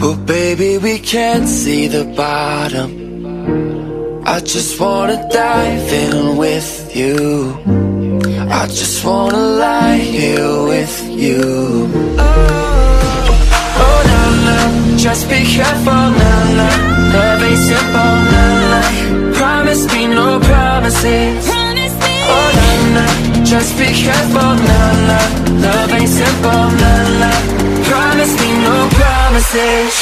But baby, we can't see the bottom. I just wanna dive in with you. I just wanna lie here with you. Oh, na na, just be careful, na na. Love ain't simple, na na. Promise me no promises. Oh, na na, just be careful, na na. Love ain't simple, na na. Promise me no promises.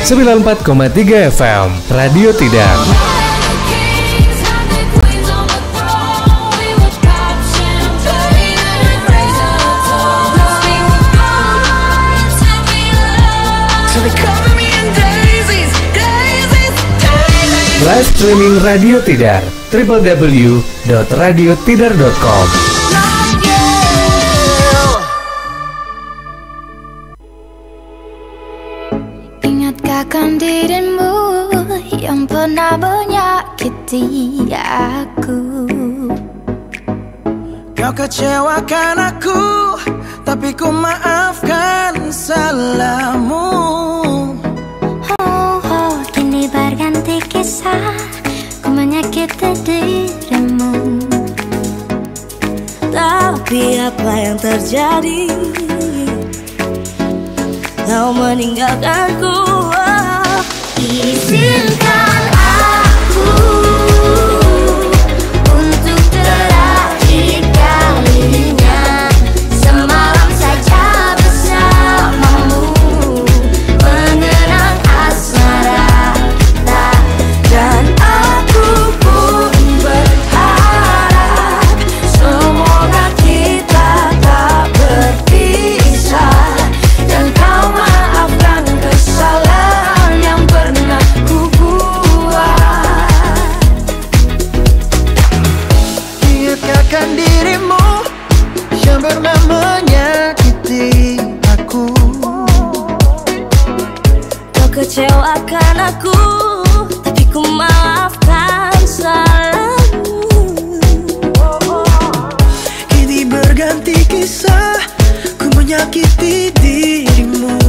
Sembilan 94,3 FM Radio Tidar. Live streaming Radio Tidar www.radiotidar.com. Ingatkan dirimu yang pernah menyakiti aku. Kau kecewakan aku, tapi ku maafkan salahmu. Kini berganti kisah, ku menyakiti dirimu. Tapi apa yang terjadi? Kau meninggalkanku. Izinkan aku untuk terakhir kalinya semalam saja bersamamu, mengenang asmara kita. Dan aku pun berharap semoga kita tak berpisah, dan kau maafkan kesalahan yang pernah ku buat. Ingatkan dirimu yang pernah menyakiti aku. Kau kecewakan aku, tapi ku maafkan salahmu. Kini berganti kisah, ku menyakiti dirimu.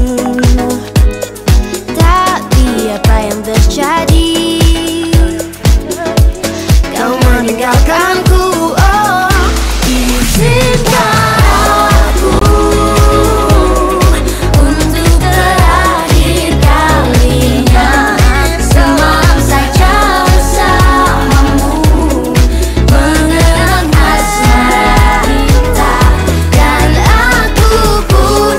Tapi apa yang terjadi? Kau meninggalkanku. Izinkan aku untuk terakhir kalinya semalam saja bersamamu, mengenang asmara kita. Dan aku pun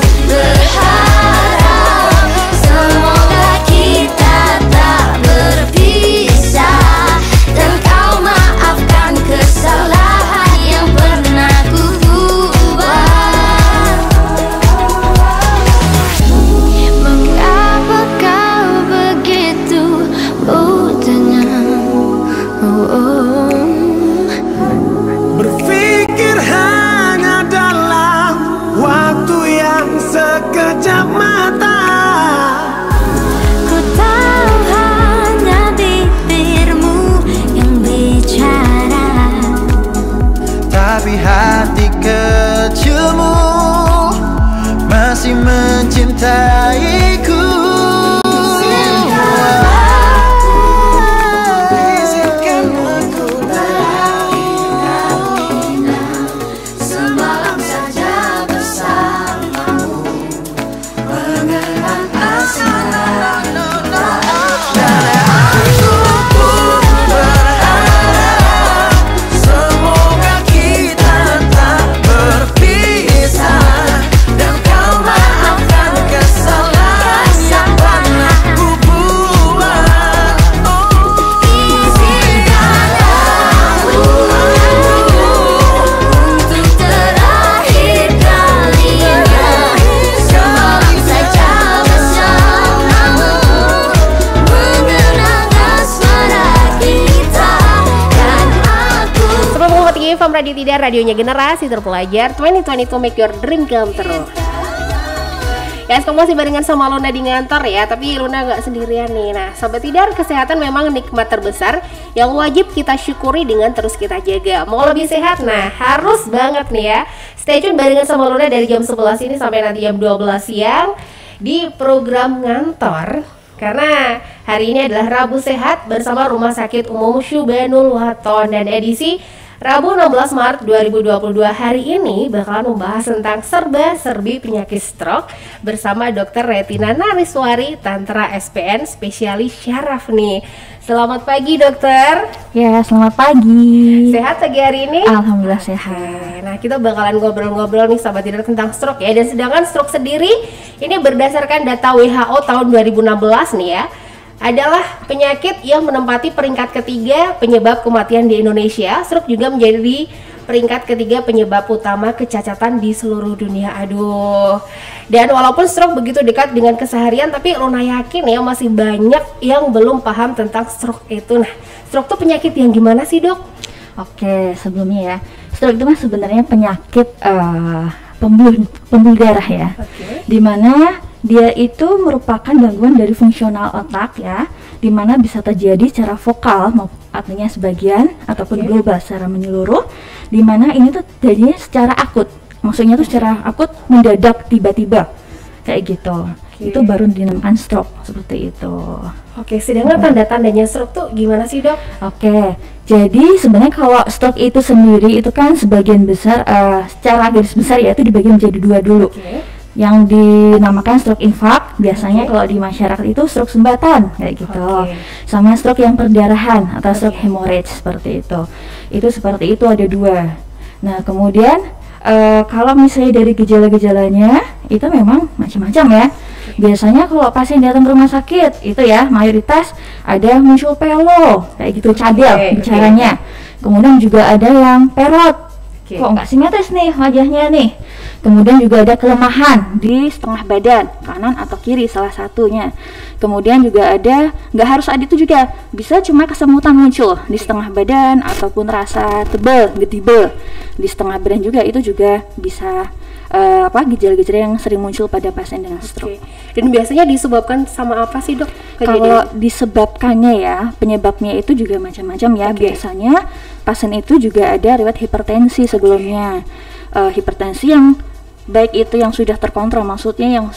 di FM Radio Tidak, radionya generasi terpelajar. 2022 make your dream come true. Ya, sekarang masih barengan sama Luna di ngantor ya, tapi Luna nggak sendirian nih. Nah, Sobat Tidar, kesehatan memang nikmat terbesar yang wajib kita syukuri dengan terus kita jaga. Mau lebih sehat, nah harus banget nih ya. Stay tune barengan sama Luna dari jam 11 ini sampai nanti jam 12 siang di program Ngantor. Karena hari ini adalah Rabu Sehat bersama Rumah Sakit Umum Syubanul Waton, dan edisi Rabu 16 Maret 2022 hari ini bakalan membahas tentang serba-serbi penyakit stroke bersama Dr. Retina Nariswari, Tantra SPN, spesialis syaraf nih. Selamat pagi dokter. Ya, selamat pagi. Sehat pagi hari ini? Alhamdulillah sehat. Nah, kita bakalan ngobrol-ngobrol nih Sobat Tidar tentang stroke ya. Dan sedangkan stroke sendiri ini berdasarkan data WHO tahun 2016 nih ya, adalah penyakit yang menempati peringkat ketiga penyebab kematian di Indonesia. Stroke juga menjadi peringkat ketiga penyebab utama kecacatan di seluruh dunia. Aduh. Dan walaupun stroke begitu dekat dengan keseharian, tapi Luna yakin ya masih banyak yang belum paham tentang stroke itu. Nah, stroke itu penyakit yang gimana sih dok? Oke, sebelumnya ya, stroke itu kan sebenarnya penyakit pembuluh darah ya, dimana dia itu merupakan gangguan dari fungsional otak ya, dimana bisa terjadi secara vokal, artinya sebagian ataupun global secara menyeluruh, dimana ini tuh terjadinya secara akut, maksudnya tuh secara akut mendadak tiba-tiba kayak gitu. Itu baru dinamakan stroke seperti itu. Oke, sedangkan tanda-tandanya stroke tuh gimana sih dok? Oke, jadi sebenarnya kalau stroke itu sendiri itu kan sebagian besar secara garis besar ya itu dibagi menjadi dua dulu. Yang dinamakan stroke infark, biasanya kalau di masyarakat itu stroke sumbatan kayak gitu. Sama stroke yang perdarahan atau stroke hemorrhage seperti itu. Itu seperti itu, ada dua. Nah, kemudian kalau misalnya dari gejala-gejalanya itu memang macam-macam ya. Biasanya kalau pasien datang ke rumah sakit itu ya mayoritas ada muncul pelo kayak gitu, cadel bicaranya. Kemudian juga ada yang perot, kok nggak simetris nih wajahnya nih. Kemudian juga ada kelemahan di setengah badan, kanan atau kiri salah satunya. Kemudian juga ada, nggak harus ada itu juga, bisa cuma kesemutan muncul di setengah badan ataupun rasa tebal, getibel di setengah badan juga, itu juga bisa gejala-gejala yang sering muncul pada pasien dengan stroke. Dan biasanya disebabkan sama apa sih dok? Kalau disebabkannya ya, penyebabnya itu juga macam-macam ya. Biasanya pasien itu juga ada riwayat hipertensi sebelumnya. Hipertensi yang baik itu yang sudah terkontrol, maksudnya yang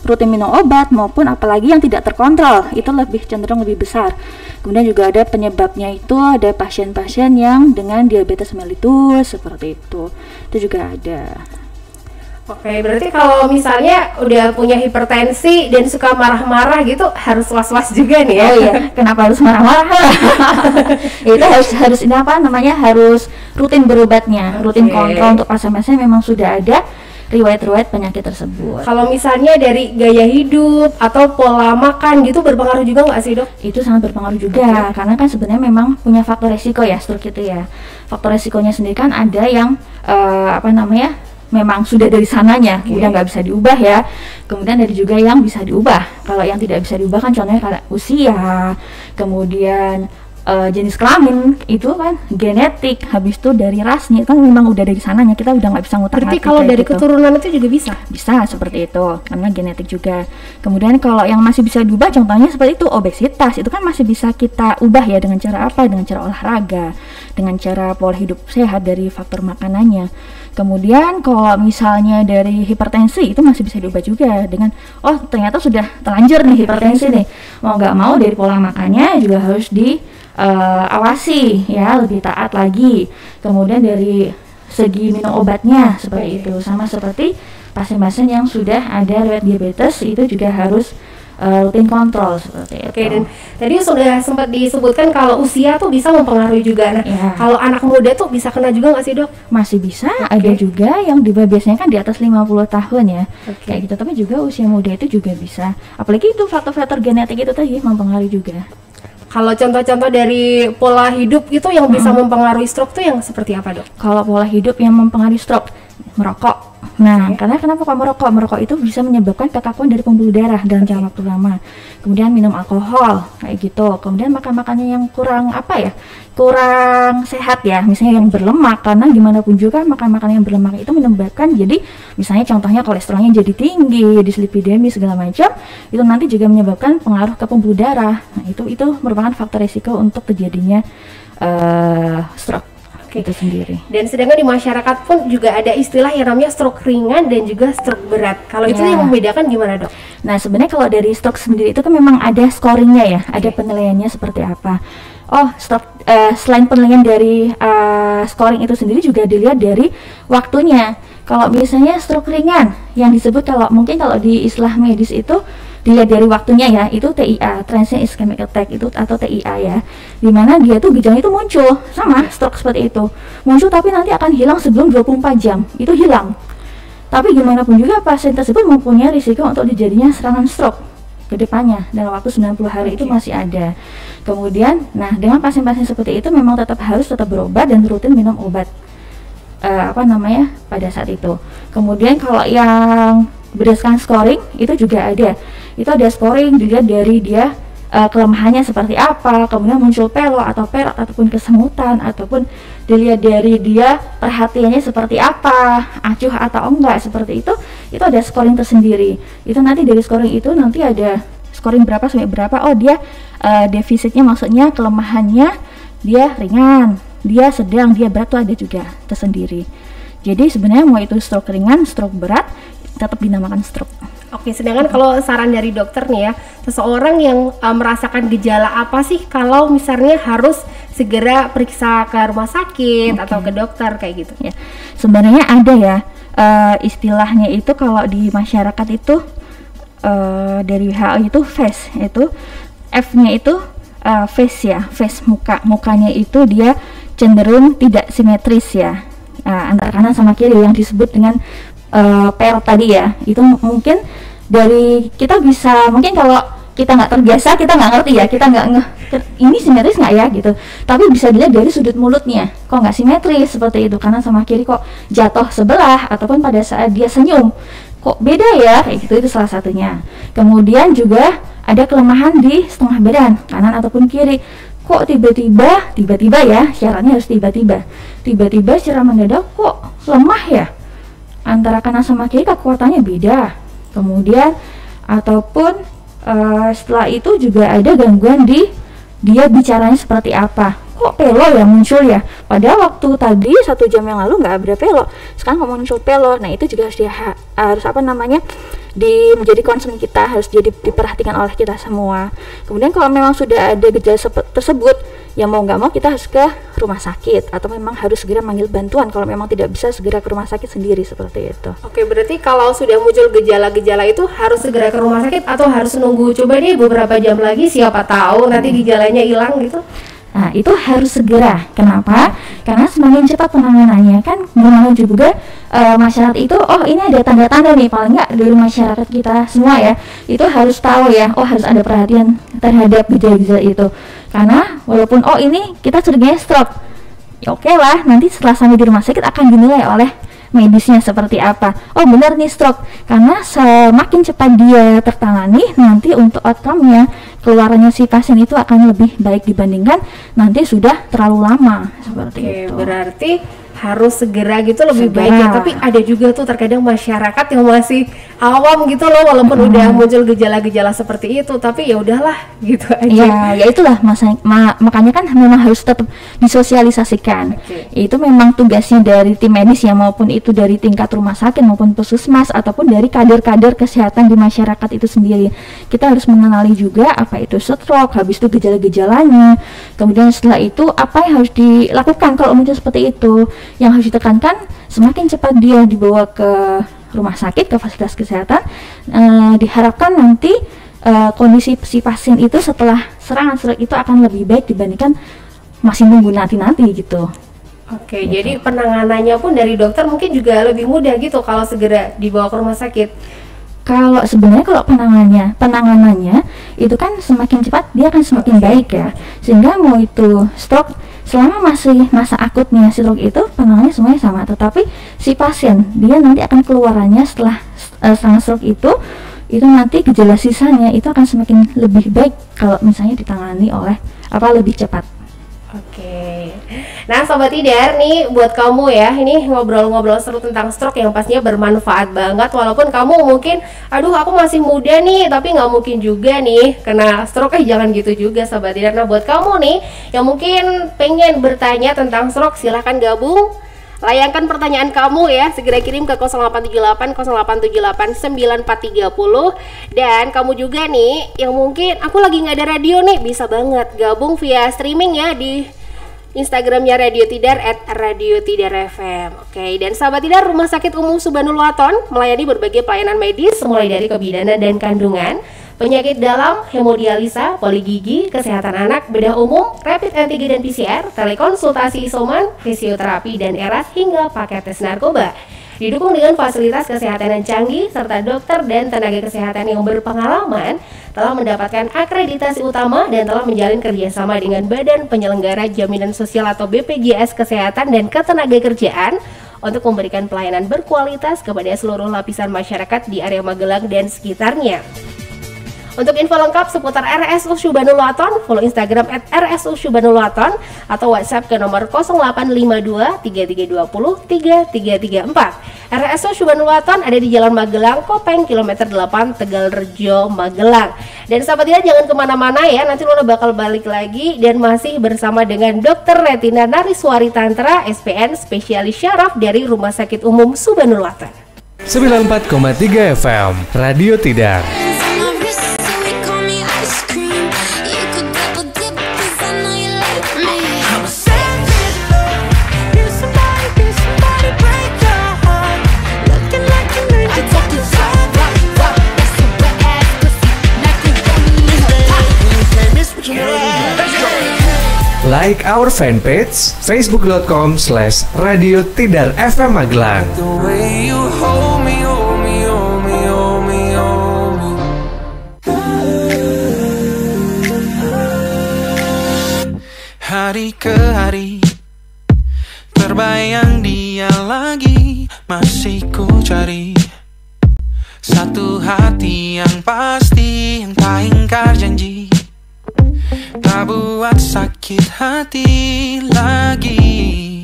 rutin minum obat, maupun apalagi yang tidak terkontrol, itu lebih cenderung lebih besar. Kemudian juga ada penyebabnya itu ada pasien-pasien yang dengan diabetes mellitus seperti itu juga ada. Oke, berarti kalau misalnya udah punya hipertensi dan suka marah-marah gitu harus was-was juga nih ya. Oh iya, kenapa harus marah-marah? Itu harus ini harus rutin berobatnya, rutin kontrol untuk pasien-pasien memang sudah ada riwayat-riwayat penyakit tersebut. Kalau misalnya dari gaya hidup atau pola makan gitu berpengaruh juga nggak sih dok? Itu sangat berpengaruh juga, karena kan sebenarnya memang punya faktor resiko ya stroke itu ya. Faktor resikonya sendiri kan ada yang memang sudah dari sananya, udah nggak bisa diubah ya. Kemudian ada juga yang bisa diubah. Kalau yang tidak bisa diubah kan contohnya kayak usia, kemudian jenis kelamin, itu kan genetik, habis itu dari rasnya kan memang udah dari sananya, kita udah nggak bisa ngutak-ngatik. Berarti kalau dari keturunan itu juga bisa? Bisa seperti itu, karena genetik juga. Kemudian kalau yang masih bisa diubah, contohnya seperti itu obesitas, itu kan masih bisa kita ubah ya dengan cara apa? Dengan cara olahraga, dengan cara pola hidup sehat dari faktor makanannya. Kemudian kalau misalnya dari hipertensi itu masih bisa diubah juga dengan ternyata sudah telanjur nih hipertensi nih, mau nggak mau dari pola makannya juga harus diawasi ya, lebih taat lagi. Kemudian dari segi minum obatnya seperti itu, sama seperti pasien-pasien yang sudah ada riwayat diabetes itu juga harus rutin kontrol seperti itu. Dan tadi sudah sempat disebutkan kalau usia tuh bisa mempengaruhi juga. Nah, kalau anak muda tuh bisa kena juga nggak sih dok? Masih bisa, ada juga yang biasanya kan di atas 50 tahun ya, kayak gitu. Tapi juga usia muda itu juga bisa. Apalagi itu faktor-faktor genetik itu tadi mempengaruhi juga. Kalau contoh-contoh dari pola hidup itu yang bisa mempengaruhi stroke tuh yang seperti apa dok? Kalau pola hidup yang mempengaruhi stroke, merokok Nah, karena kenapa kok merokok? Merokok itu bisa menyebabkan kekakuan dari pembuluh darah dalam jangka waktu lama. Kemudian minum alkohol kayak gitu. Kemudian makan makanan yang kurang kurang sehat ya, misalnya yang berlemak, karena gimana pun juga makan makanan yang berlemak itu menyebabkan jadi misalnya contohnya kolesterolnya jadi tinggi, dislipidemi segala macam, itu nanti juga menyebabkan pengaruh ke pembuluh darah. Nah, itu merupakan faktor risiko untuk terjadinya stroke. Itu sendiri. Dan sedangkan di masyarakat pun juga ada istilah yang namanya stroke ringan dan juga stroke berat. Kalau itu yang membedakan gimana, Dok? Nah, sebenarnya kalau dari stroke sendiri itu kan memang ada scoringnya ya, ada penilaiannya seperti apa. Oh, selain penilaian dari scoring itu sendiri juga dilihat dari waktunya. Kalau biasanya stroke ringan yang disebut kalau di istilah medis itu dilihat dari waktunya ya, itu TIA, transient ischemic attack itu atau TIA ya, dimana dia tuh gejala itu muncul sama stroke seperti itu, muncul tapi nanti akan hilang sebelum 24 jam, itu hilang. Tapi gimana pun juga pasien tersebut mempunyai risiko untuk terjadinya serangan stroke ke depannya dalam waktu 90 hari itu masih ada. Kemudian, nah dengan pasien-pasien seperti itu memang tetap berobat dan rutin minum obat pada saat itu. Kemudian kalau yang berdasarkan scoring itu juga ada. Itu ada scoring dilihat dari dia kelemahannya seperti apa, kemudian muncul pelo atau perak ataupun kesemutan, ataupun dilihat dari dia perhatiannya seperti apa, acuh atau enggak seperti itu ada scoring tersendiri. Itu nanti dari scoring itu nanti ada scoring berapa sampai berapa. Oh, dia defisitnya, maksudnya kelemahannya dia ringan, dia sedang, dia berat, tuh ada juga tersendiri. Jadi sebenarnya mau itu stroke ringan, stroke berat, tetap dinamakan stroke. Oke, sedangkan kalau saran dari dokter nih ya, seseorang yang merasakan gejala apa sih kalau misalnya harus segera periksa ke rumah sakit atau ke dokter kayak gitu? Ya, sebenarnya ada ya istilahnya itu kalau di masyarakat itu dari WHO itu face, itu F-nya itu face ya, face mukanya itu dia cenderung tidak simetris ya, antara kanan sama kiri yang disebut dengan perot tadi ya. Itu mungkin dari kita bisa, mungkin kalau kita nggak terbiasa, kita nggak ngerti ya, kita nggak ini simetris nggak ya gitu, tapi bisa dilihat dari sudut mulutnya kok nggak simetris seperti itu, kanan sama kiri kok jatuh sebelah, ataupun pada saat dia senyum kok beda ya kayak gitu, itu salah satunya. Kemudian juga ada kelemahan di setengah badan kanan ataupun kiri, kok tiba-tiba ya, syaratnya harus tiba-tiba secara mendadak kok lemah ya, antara kanan sama kiri kekuatannya beda. Kemudian ataupun setelah itu juga ada gangguan di dia bicaranya seperti apa, kok pelo ya muncul ya, padahal waktu tadi 1 jam yang lalu nggak ada pelo, sekarang kok muncul pelo. Nah, itu juga harus menjadi concern kita, harus jadi diperhatikan oleh kita semua. Kemudian kalau memang sudah ada gejala tersebut, ya mau nggak mau kita harus ke rumah sakit, atau memang harus segera manggil bantuan kalau memang tidak bisa segera ke rumah sakit sendiri seperti itu. Oke, berarti kalau sudah muncul gejala-gejala itu harus segera ke rumah sakit atau harus nunggu coba deh beberapa jam lagi, siapa tahu nanti gejalanya hilang gitu? Nah, itu harus segera. Kenapa? Karena semakin cepat penanganannya, kan gimana juga masyarakat itu, oh ini ada tanda-tanda nih, paling nggak dari masyarakat kita semua ya, itu harus tahu ya, oh harus ada perhatian terhadap gejala-gejala itu. Karena walaupun oh ini kita curiganya stroke, ya oke lah, nanti setelah sampai di rumah sakit akan dinilai oleh medisnya seperti apa. Oh benar nih stroke, karena semakin cepat dia tertangani, nanti untuk outcome-nya, keluarannya si pasien itu akan lebih baik dibandingkan nanti sudah terlalu lama seperti itu. Berarti harus segera gitu lebih baik ya. Tapi ada juga tuh terkadang masyarakat yang masih awam gitu loh, walaupun udah muncul gejala-gejala seperti itu, tapi ya udahlah gitu aja. Ya itulah makanya kan memang harus tetap disosialisasikan. Itu memang tugasnya dari tim medis ya, maupun itu dari tingkat rumah sakit maupun puskesmas ataupun dari kader-kader kesehatan di masyarakat itu sendiri. Kita harus mengenali juga apa itu stroke, habis itu gejala-gejalanya, kemudian setelah itu apa yang harus dilakukan kalau muncul seperti itu. Yang harus ditekankan, semakin cepat dia dibawa ke rumah sakit, ke fasilitas kesehatan, diharapkan nanti kondisi si pasien itu setelah serangan stroke itu akan lebih baik dibandingkan masih nunggu nanti gitu. Oke, jadi penanganannya pun dari dokter mungkin juga lebih mudah gitu kalau segera dibawa ke rumah sakit. Kalau sebenarnya kalau penanganannya itu kan semakin cepat dia akan semakin baik ya, sehingga mau itu stroke selama masih masa akutnya stroke itu penanganannya semuanya sama, tetapi si pasien dia nanti akan keluarannya setelah serangan stroke itu nanti gejala sisanya itu akan semakin lebih baik kalau misalnya ditangani oleh lebih cepat. Oke. Nah, Sobat Tidar nih buat kamu ya, ini ngobrol-ngobrol seru tentang stroke yang pastinya bermanfaat banget. Walaupun kamu mungkin, aduh aku masih muda nih, tapi nggak mungkin juga nih kena stroke. Jangan gitu juga Sobat Tidar. Nah, buat kamu nih yang mungkin pengen bertanya tentang stroke, silahkan gabung. Layangkan pertanyaan kamu ya, segera kirim ke 0878 0878 9430. Dan kamu juga nih yang mungkin aku lagi nggak ada radio nih, bisa banget gabung via streaming ya di Instagramnya Radio Tidar @radiotidar_fm. Oke, dan Sahabat Tidar, Rumah Sakit Umum Subhanul Waton melayani berbagai pelayanan medis mulai dari kebidanan dan kandungan, penyakit dalam, hemodialisa, poligigi, kesehatan anak, bedah umum, rapid antigen dan PCR, telekonsultasi isoman, fisioterapi dan eras hingga paket tes narkoba. Didukung dengan fasilitas kesehatan yang canggih serta dokter dan tenaga kesehatan yang berpengalaman, telah mendapatkan akreditasi utama dan telah menjalin kerjasama dengan Badan Penyelenggara Jaminan Sosial atau BPJS Kesehatan dan Ketenagakerjaan untuk memberikan pelayanan berkualitas kepada seluruh lapisan masyarakat di area Magelang dan sekitarnya. Untuk info lengkap seputar RSU Subhanul Waton, follow Instagram @RSU Subhanul Waton atau WhatsApp ke nomor 0852 3320 3334. RSU Subhanul Waton ada di Jalan Magelang, Kopeng, kilometer 8, Tegalrejo, Magelang. Dan sahabat Tidar jangan kemana-mana ya, nanti Luna bakal balik lagi dan masih bersama dengan Dr. Retina Nariswari Tantra, SPN, spesialis syaraf dari Rumah Sakit Umum Subhanul Waton. 94,3 FM Radio Tidar. Like our fanpage facebook.com/Radio Tidar FM Magelang. The way you hold me, hold me, hold me, hold me, hold me. Hari ke hari terbayang dia lagi, masih ku cari satu hati yang pasti, yang tak ingkar janji, tak buat sakit hati lagi.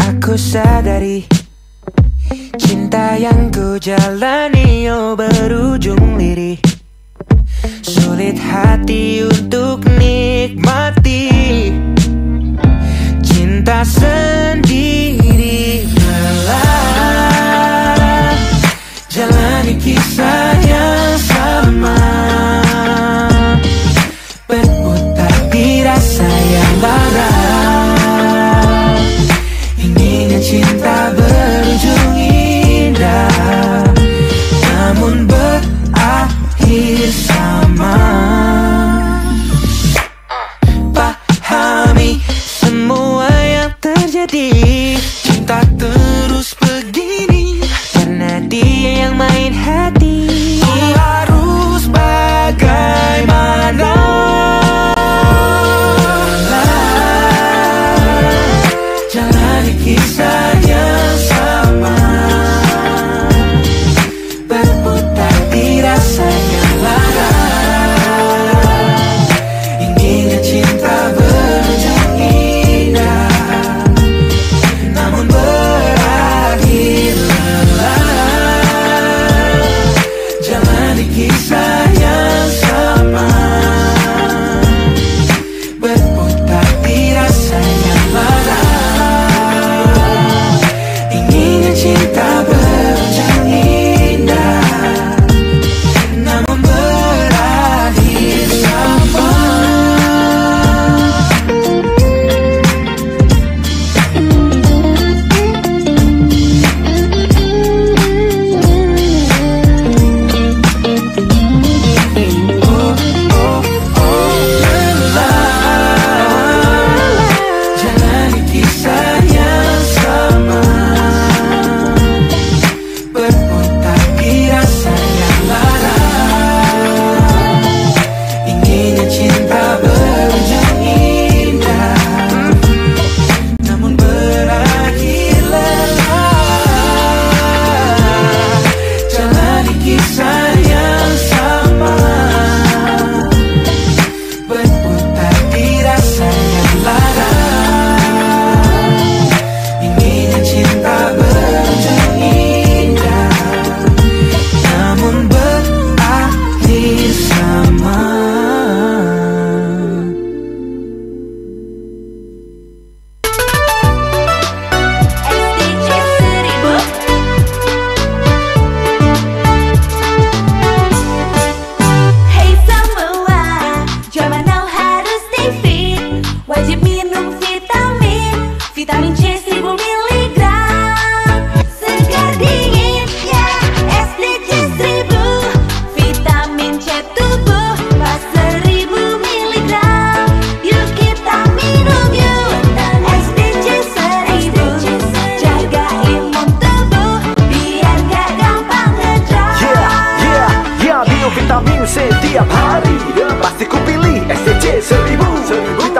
Aku sadari cinta yang ku jalani berujung lirih, sulit hati untuk nikmati cinta sendiri. Lelah jalani kisah yang sama, berputar di rasa yang lara, inginnya cinta berujung indah, namun berakhir sama. Pahami semua yang terjadi, cinta terus begini karena dia yang main hati. Harus bagaimana? Jalani kisah yang sama, berputar di rasa yang lara, inginnya cinta berujung indah, namun berakhir lelah.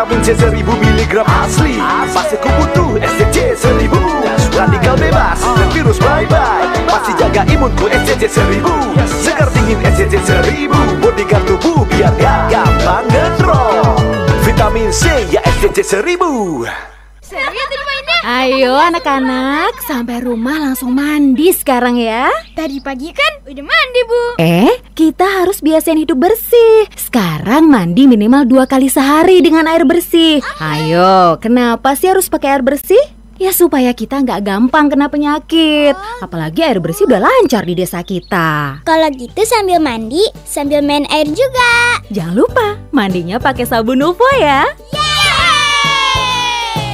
Vitamin C 1000 mg asli. Pasti ku butuh SCC 1000. Radikal bebas dan virus bye-bye. Pasti jaga imunku SCC 1000. Segar dingin SCC 1000. Bodyguard tubuh biar gak gampang ngedrop. Vitamin C ya SCC 1000. Ayo anak-anak, sampai rumah langsung mandi sekarang ya. Tadi pagi kan udah mandi, Bu. Kita harus biasain hidup bersih. Sekarang mandi minimal 2 kali sehari dengan air bersih. Ayo, kenapa sih harus pakai air bersih? Ya supaya kita nggak gampang kena penyakit. Apalagi air bersih udah lancar di desa kita. Kalau gitu sambil mandi, sambil main air juga. Jangan lupa, mandinya pakai sabun Nuvo ya.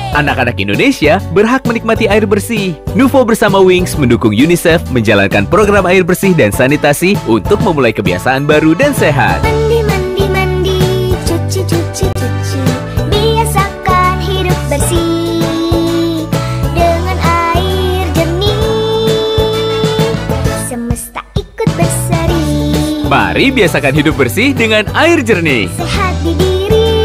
Anak-anak Indonesia berhak menikmati air bersih. Nuvo bersama Wings mendukung UNICEF menjalankan program air bersih dan sanitasi untuk memulai kebiasaan baru dan sehat. Mandi, mandi, mandi, cuci, cuci, cuci. Biasakan hidup bersih dengan air jernih. Semesta ikut berseri. Mari biasakan hidup bersih dengan air jernih. Sehat di diri,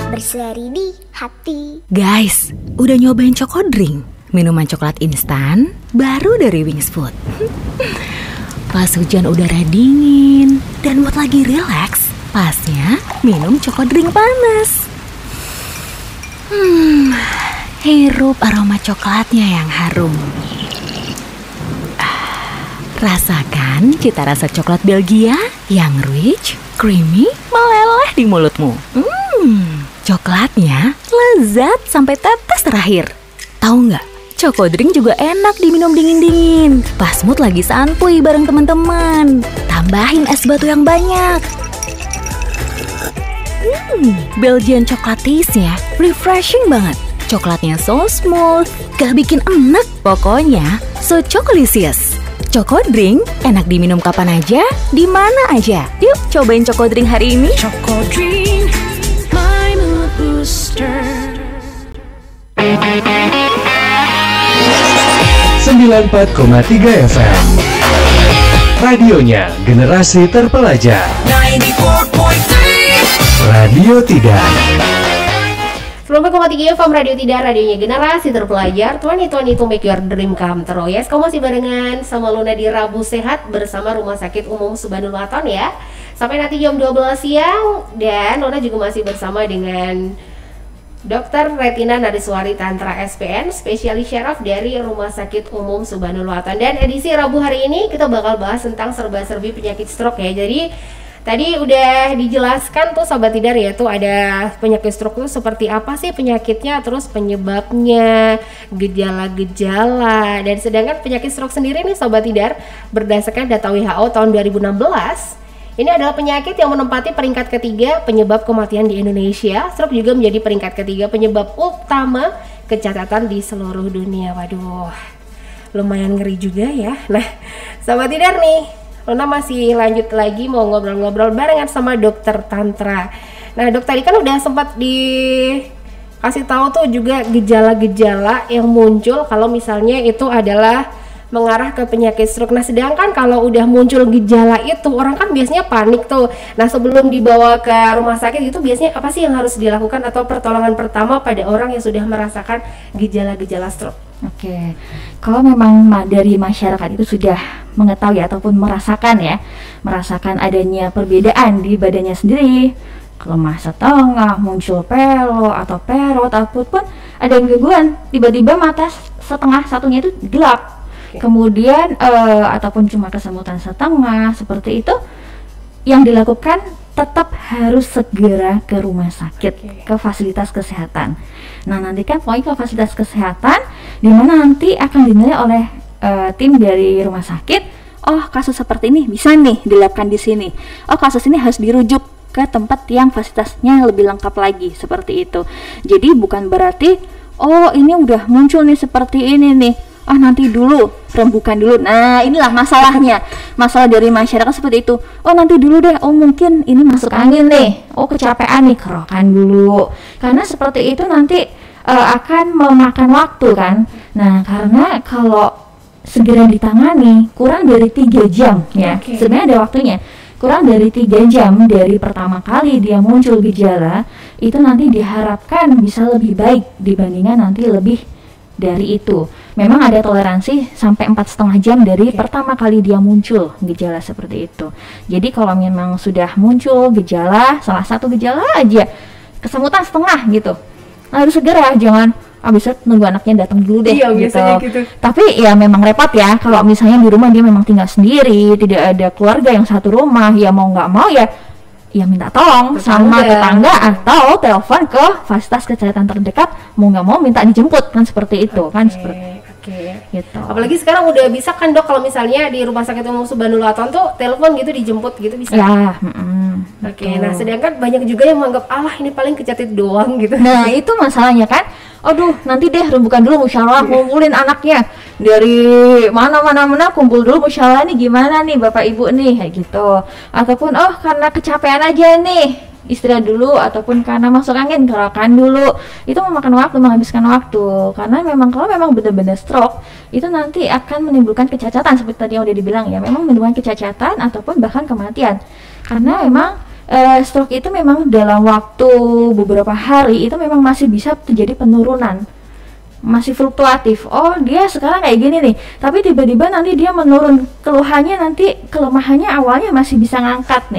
berseri di hati. Guys, udah nyobain Chokodrink? Minuman coklat instan baru dari Wings Food. Pas hujan udara dingin dan mood lagi relax, pasnya minum Chokodrink panas. Hirup aroma coklatnya yang harum. Rasakan cita rasa coklat Belgia yang rich, creamy, meleleh di mulutmu. Coklatnya lezat sampai tetes terakhir. Tahu nggak? Chokodrink juga enak diminum dingin-dingin. Pas mood lagi santuy bareng teman-teman. Tambahin es batu yang banyak. Belgian chocolate taste-nya refreshing banget. Coklatnya so smooth, gak bikin enak. Pokoknya so chocolicious. Chokodrink enak diminum kapan aja, di mana aja. Yuk cobain Chokodrink hari ini. Chokodrink, my mood booster. 94,3 FM. Radionya generasi terpelajar. 94.3 Radio Tidak. 94,3 FM Radio Tidak, radionya generasi terpelajar. 2022 make your dream come true. Yes, kamu masih barengan sama Luna di Rabu Sehat bersama Rumah Sakit Umum Subhanul Waton ya. Sampai nanti jam 12 siang. Dan Luna juga masih bersama dengan Dr. Retina Nariswari Tantra SPN, spesialis syaraf dari Rumah Sakit Umum Subhanul Waton. Dan edisi Rabu hari ini kita bakal bahas tentang serba-serbi penyakit stroke ya. Jadi tadi udah dijelaskan tuh Sobat Tidar ya, tuh ada penyakit stroke tuh seperti apa sih penyakitnya, terus penyebabnya, gejala-gejala. Dan sedangkan penyakit stroke sendiri nih Sobat Tidar, berdasarkan data WHO tahun 2016, ini adalah penyakit yang menempati peringkat ketiga penyebab kematian di Indonesia. Stroke juga menjadi peringkat ketiga penyebab utama kecacatan di seluruh dunia. Waduh, lumayan ngeri juga ya. Nah, Sobat Tidar nih, Luna masih lanjut lagi mau ngobrol-ngobrol barengan sama dokter Tantra. Nah, dok tadi kan udah sempat dikasih tahu tuh juga gejala-gejala yang muncul kalau misalnya itu adalah mengarah ke penyakit stroke. Nah, sedangkan kalau udah muncul gejala itu, orang kan biasanya panik tuh. Nah, sebelum dibawa ke rumah sakit itu biasanya apa sih yang harus dilakukan atau pertolongan pertama pada orang yang sudah merasakan gejala-gejala stroke? Oke, kalau memang dari masyarakat itu sudah mengetahui ataupun merasakan adanya perbedaan di badannya sendiri, lemah setengah, muncul pelo atau perot, ataupun ada yang gangguan, tiba-tiba mata setengah satunya itu gelap, kemudian ataupun cuma kesemutan setengah, seperti itu, yang dilakukan tetap harus segera ke rumah sakit, ke fasilitas kesehatan. Nah, nanti kan pokoknya ke fasilitas kesehatan, di mana nanti akan dinilai oleh tim dari rumah sakit. Oh, kasus seperti ini bisa nih dilakukan di sini. Oh, kasus ini harus dirujuk ke tempat yang fasilitasnya lebih lengkap lagi, seperti itu. Jadi bukan berarti oh ini udah muncul nih seperti ini nih, nanti dulu, rembukan dulu. Nah, inilah masalahnya. Masalah dari masyarakat seperti itu. Oh, nanti dulu deh. Oh, mungkin ini masuk angin nih. Oh, kecapean nih, kerokan dulu. Karena seperti itu nanti akan memakan waktu kan. Nah, karena kalau segera ditangani kurang dari 3 jam ya. Sebenarnya ada waktunya. kurang dari 3 jam dari pertama kali dia muncul gejala, itu nanti diharapkan bisa lebih baik dibandingkan nanti lebih dari itu. Memang ada toleransi sampai 4,5 jam dari pertama kali dia muncul gejala seperti itu. Jadi kalau memang sudah muncul gejala, salah satu gejala aja, kesemutan setengah gitu, harus segera, jangan bisa nunggu anaknya datang dulu deh. Iya, gitu. gitu. Tapi ya memang repot ya kalau misalnya di rumah dia memang tinggal sendiri, tidak ada keluarga yang satu rumah, ya mau nggak mau ya minta tolong sama tetangga atau telepon ke fasilitas kesehatan terdekat, mau nggak mau minta dijemput, kan seperti itu. Kan seperti gitu. Apalagi sekarang udah bisa kan dok, kalau misalnya di Rumah Sakit Umum Subhanulaton tuh telepon gitu dijemput gitu bisa. Ya. Nah sedangkan banyak juga yang menganggap ini paling kecatit doang gitu. Nah itu masalahnya kan. Aduh, nanti deh rembukan dulu musyawarah, ngumpulin anaknya dari mana kumpul dulu musyawarah nih, gimana nih bapak ibu nih, kayak gitu. Ataupun karena kecapean aja nih, istirahat dulu, ataupun karena masuk angin, kerokan dulu. Itu memakan waktu, menghabiskan waktu. Karena memang kalau memang benar-benar stroke, itu nanti akan menimbulkan kecacatan seperti tadi yang udah dibilang ya, memang menimbulkan kecacatan ataupun bahkan kematian. Karena memang stroke itu memang dalam waktu beberapa hari itu memang masih bisa terjadi penurunan, masih fluktuatif. Dia sekarang kayak gini nih, tapi tiba-tiba nanti dia menurun, keluhannya nanti kelemahannya awalnya masih bisa ngangkat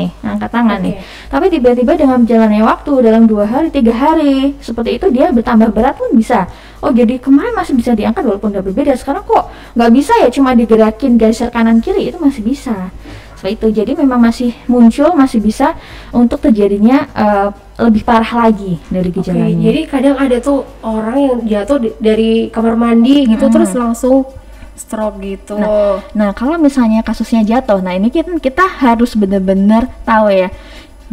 tangan nih, tapi tiba-tiba dengan berjalannya waktu dalam 2 hari 3 hari seperti itu dia bertambah berat pun bisa. Jadi kemarin masih bisa diangkat walaupun udah berbeda, sekarang kok nggak bisa ya, cuma digerakin geser kanan kiri, itu masih bisa. Seperti itu. Jadi memang masih muncul, masih bisa untuk terjadinya lebih parah lagi dari gejalanya. Jadi kadang ada tuh orang yang jatuh dari kamar mandi gitu terus langsung stroke gitu. Nah kalau misalnya kasusnya jatuh, ini kita harus benar-benar tahu ya,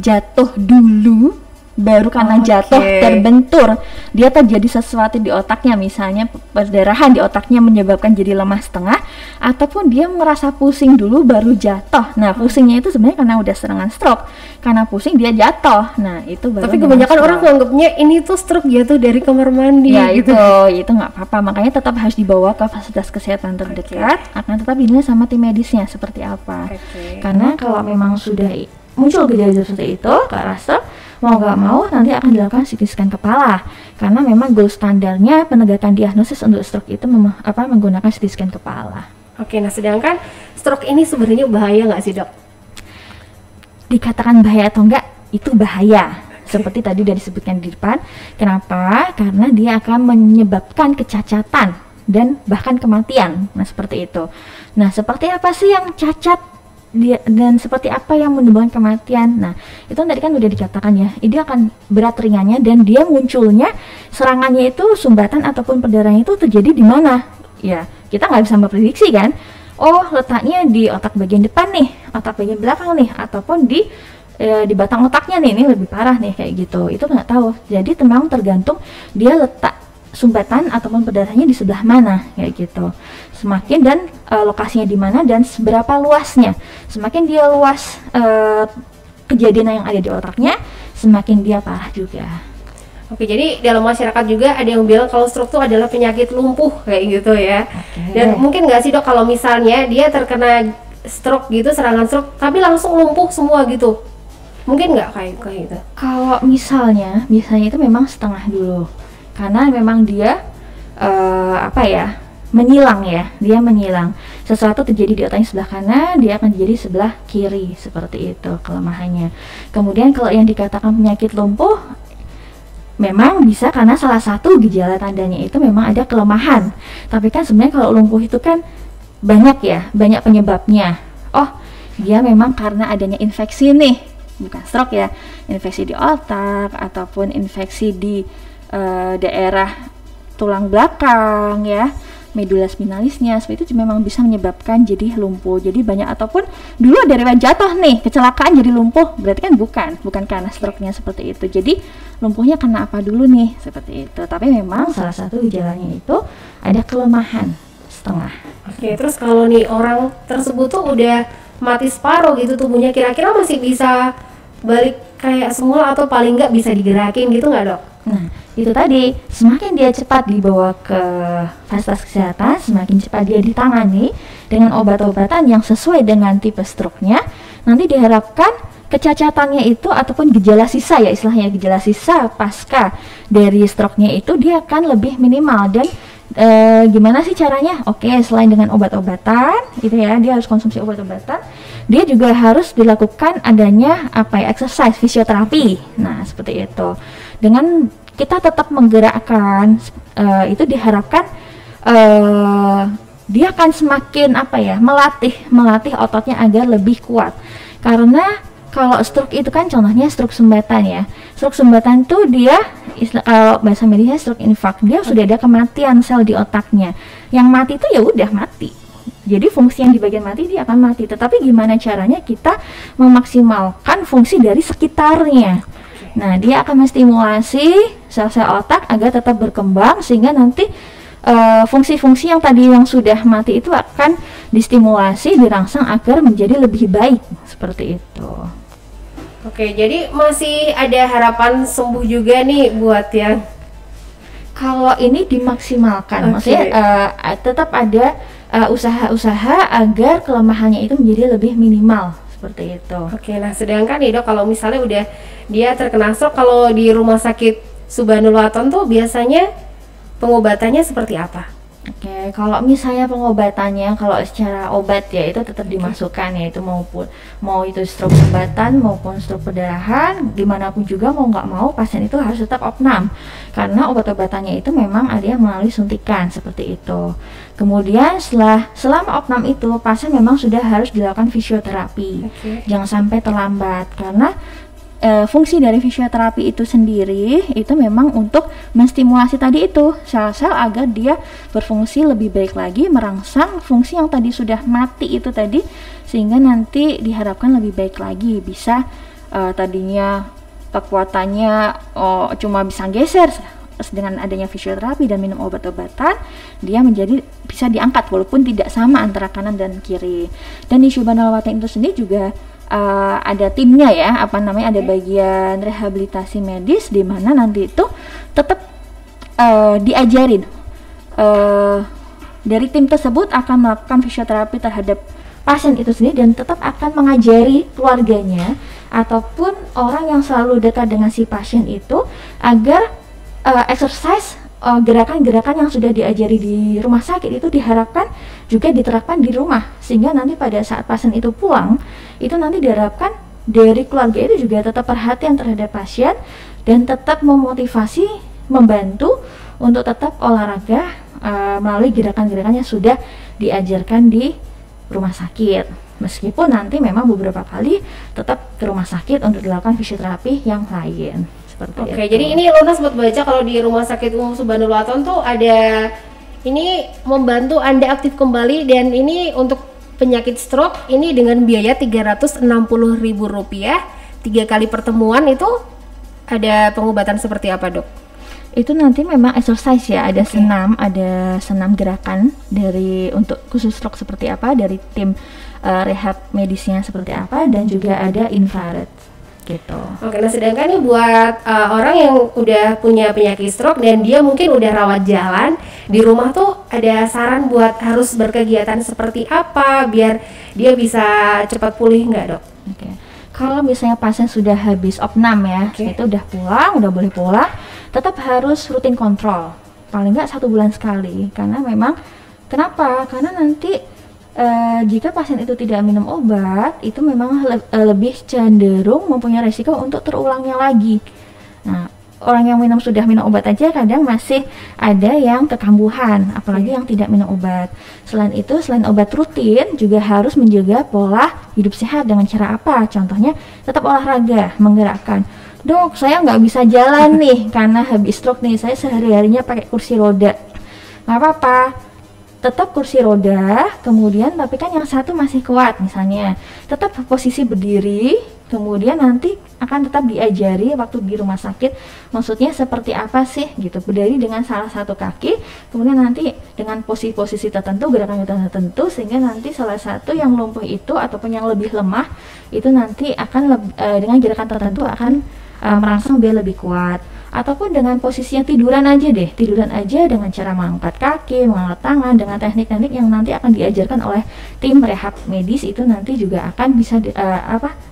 jatuh dulu baru karena jatuh terbentur dia terjadi sesuatu di otaknya, misalnya perdarahan di otaknya menyebabkan jadi lemah setengah, ataupun dia merasa pusing dulu baru jatuh. Nah pusingnya itu sebenarnya karena udah serangan stroke, karena pusing dia jatuh. Nah itu baru. Tapi kebanyakan orang menganggapnya ini tuh stroke jatuh dari kamar mandi ya, gitu. itu nggak apa-apa, makanya tetap harus dibawa ke fasilitas kesehatan terdekat, akan tetap dinilai sama tim medisnya seperti apa. Karena kalau memang sudah muncul gejala seperti itu ke arah stroke, mau nggak mau nanti akan dilakukan CT scan kepala, karena memang gold standarnya penegakan diagnosis untuk stroke itu menggunakan CT scan kepala. Nah sedangkan stroke ini sebenarnya bahaya nggak sih dok? Dikatakan bahaya atau enggak, itu bahaya. Seperti tadi udah disebutkan di depan. Kenapa? Karena dia akan menyebabkan kecacatan dan bahkan kematian. Nah seperti itu. Nah seperti apa sih yang cacat dan seperti apa yang menyebabkan kematian? Nah itu tadi kan udah dikatakan ya, dia akan berat ringannya dan dia munculnya serangannya itu sumbatan ataupun perdarahannya itu terjadi di mana ya, kita nggak bisa memprediksi kan. Letaknya di otak bagian depan nih, otak bagian belakang nih, ataupun di batang otaknya nih, ini lebih parah nih kayak gitu, itu nggak tahu. Jadi memang tergantung dia letak sumbatan ataupun perdarahannya di sebelah mana kayak gitu. Semakin dan lokasinya di mana dan seberapa luasnya. Semakin dia luas kejadian yang ada di otaknya, semakin dia parah juga. Jadi dalam masyarakat juga ada yang bilang kalau stroke itu adalah penyakit lumpuh kayak gitu ya. Dan mungkin nggak sih dok kalau misalnya dia terkena stroke gitu, serangan stroke, tapi langsung lumpuh semua gitu? Mungkin nggak kayak gitu? Kalau misalnya itu memang setengah dulu. Karena memang dia menyilang ya, dia menyilang. Sesuatu terjadi di otaknya sebelah kanan, dia akan terjadi sebelah kiri, seperti itu kelemahannya. Kemudian kalau yang dikatakan penyakit lumpuh, memang bisa karena salah satu gejala tandanya itu memang ada kelemahan. Tapi kan sebenarnya kalau lumpuh itu kan banyak penyebabnya. Dia memang karena adanya infeksi nih, bukan stroke ya, infeksi di otak ataupun infeksi di daerah tulang belakang ya, medula spinalisnya, seperti itu memang bisa menyebabkan jadi lumpuh. Jadi banyak, ataupun dulu dari jatuh nih, kecelakaan jadi lumpuh, berarti kan bukan karena stroke-nya seperti itu. Jadi lumpuhnya karena apa dulu nih, seperti itu. Tapi memang salah satu gejalanya itu ada kelemahan setengah. Terus kalau nih orang tersebut tuh udah mati separuh gitu tubuhnya, kira-kira masih bisa balik kayak semula atau paling nggak bisa digerakin gitu nggak dok? Nah itu tadi, semakin dia cepat dibawa ke fasilitas kesehatan, semakin cepat dia ditangani dengan obat-obatan yang sesuai dengan tipe stroke-nya, nanti diharapkan kecacatannya itu ataupun gejala sisa ya istilahnya, gejala sisa pasca dari stroke-nya itu dia akan lebih minimal. Dan gimana sih caranya? Oke, selain dengan obat-obatan itu ya, dia harus konsumsi obat-obatan, dia juga harus dilakukan adanya exercise, fisioterapi. Nah, seperti itu. Dengan kita tetap menggerakkan itu diharapkan dia akan semakin melatih ototnya agar lebih kuat. Karena kalau stroke itu kan contohnya stroke sumbatan ya. Stroke sumbatan tuh dia kalau bahasa medisnya stroke infarct, dia sudah ada kematian sel di otaknya. Yang mati itu ya udah mati. Jadi fungsi yang di bagian mati dia akan mati. Tetapi gimana caranya kita memaksimalkan fungsi dari sekitarnya. Nah, dia akan menstimulasi sel-sel otak agar tetap berkembang sehingga nanti fungsi-fungsi yang tadi yang sudah mati itu akan distimulasi, dirangsang agar menjadi lebih baik. Seperti itu. Oke, jadi masih ada harapan sembuh juga nih buat yang kalau ini dimaksimalkan, maksudnya tetap ada usaha-usaha agar kelemahannya itu menjadi lebih minimal seperti itu. Oke, nah sedangkan nih Dok, kalau misalnya udah dia terkena stroke, kalau di rumah sakit Subhanul Waton tuh biasanya pengobatannya seperti apa? Oke, kalau misalnya pengobatannya, kalau secara obat ya itu tetap dimasukkan ya, itu mau itu stroke sumbatan maupun stroke perdarahan, dimanapun juga mau nggak mau pasien itu harus tetap opnam, karena obat-obatannya itu memang ada yang melalui suntikan seperti itu. Kemudian selama opnam itu pasien memang sudah harus dilakukan fisioterapi, jangan sampai terlambat, karena fungsi dari fisioterapi itu sendiri itu memang untuk menstimulasi tadi itu sel-sel agar dia berfungsi lebih baik lagi, merangsang fungsi yang tadi sudah mati itu tadi, sehingga nanti diharapkan lebih baik lagi, bisa tadinya kekuatannya cuma bisa geser, dengan adanya fisioterapi dan minum obat-obatan dia menjadi bisa diangkat walaupun tidak sama antara kanan dan kiri. Dan di Subhanul Waton itu sendiri juga ada timnya ya, ada bagian rehabilitasi medis di mana nanti itu tetap diajarin dari tim tersebut akan melakukan fisioterapi terhadap pasien itu sendiri dan tetap akan mengajari keluarganya ataupun orang yang selalu dekat dengan si pasien itu agar exercise gerakan-gerakan yang sudah diajari di rumah sakit itu diharapkan juga diterapkan di rumah, sehingga nanti pada saat pasien itu pulang itu nanti diharapkan dari keluarga itu juga tetap perhatian terhadap pasien dan tetap memotivasi, membantu untuk tetap olahraga melalui gerakan-gerakan yang sudah diajarkan di rumah sakit, meskipun nanti memang beberapa kali tetap ke rumah sakit untuk dilakukan fisioterapi yang lain. Oke, jadi ini Luna sempat baca kalau di Rumah Sakit Umum Subhanul Waton tuh ada ini membantu Anda aktif kembali, dan ini untuk penyakit stroke ini dengan biaya Rp360.000 3 kali pertemuan. Itu ada pengobatan seperti apa, Dok? Itu nanti memang exercise ya, ada senam gerakan dari untuk khusus stroke seperti apa dari tim rehab medisnya seperti apa, dan juga ada infrared gitu. Oke, nah sedangkan nih buat orang yang udah punya penyakit stroke dan dia mungkin udah rawat jalan di rumah tuh, ada saran buat harus berkegiatan seperti apa biar dia bisa cepat pulih nggak, Dok? Oke. Kalau misalnya pasien sudah habis opnam ya, itu udah pulang, udah boleh pulang, tetap harus rutin kontrol, paling nggak 1 bulan sekali. Karena memang kenapa? Karena nanti jika pasien itu tidak minum obat, itu memang lebih cenderung mempunyai resiko untuk terulangnya lagi. Nah, orang yang sudah minum obat aja kadang masih ada yang kekambuhan, apalagi yang tidak minum obat. Selain itu, selain obat rutin, juga harus menjaga pola hidup sehat dengan cara apa? Contohnya, tetap olahraga, menggerakkan. Dok, saya nggak bisa jalan nih karena habis stroke nih, saya sehari-harinya pakai kursi roda. Nggak apa-apa, tetap kursi roda, kemudian tapi kan yang satu masih kuat, misalnya tetap posisi berdiri, kemudian nanti akan tetap diajari waktu di rumah sakit maksudnya seperti apa sih gitu, berdiri dengan salah satu kaki, kemudian nanti dengan posisi-posisi tertentu, gerakan tertentu, sehingga nanti salah satu yang lumpuh itu ataupun yang lebih lemah itu nanti akan dengan gerakan tertentu akan merangsang biar lebih kuat. ataupun dengan posisi yang tiduran aja deh, tiduran aja dengan cara mengangkat kaki, mengangkat tangan dengan teknik-teknik yang nanti akan diajarkan oleh tim rehab medis, itu nanti juga akan bisa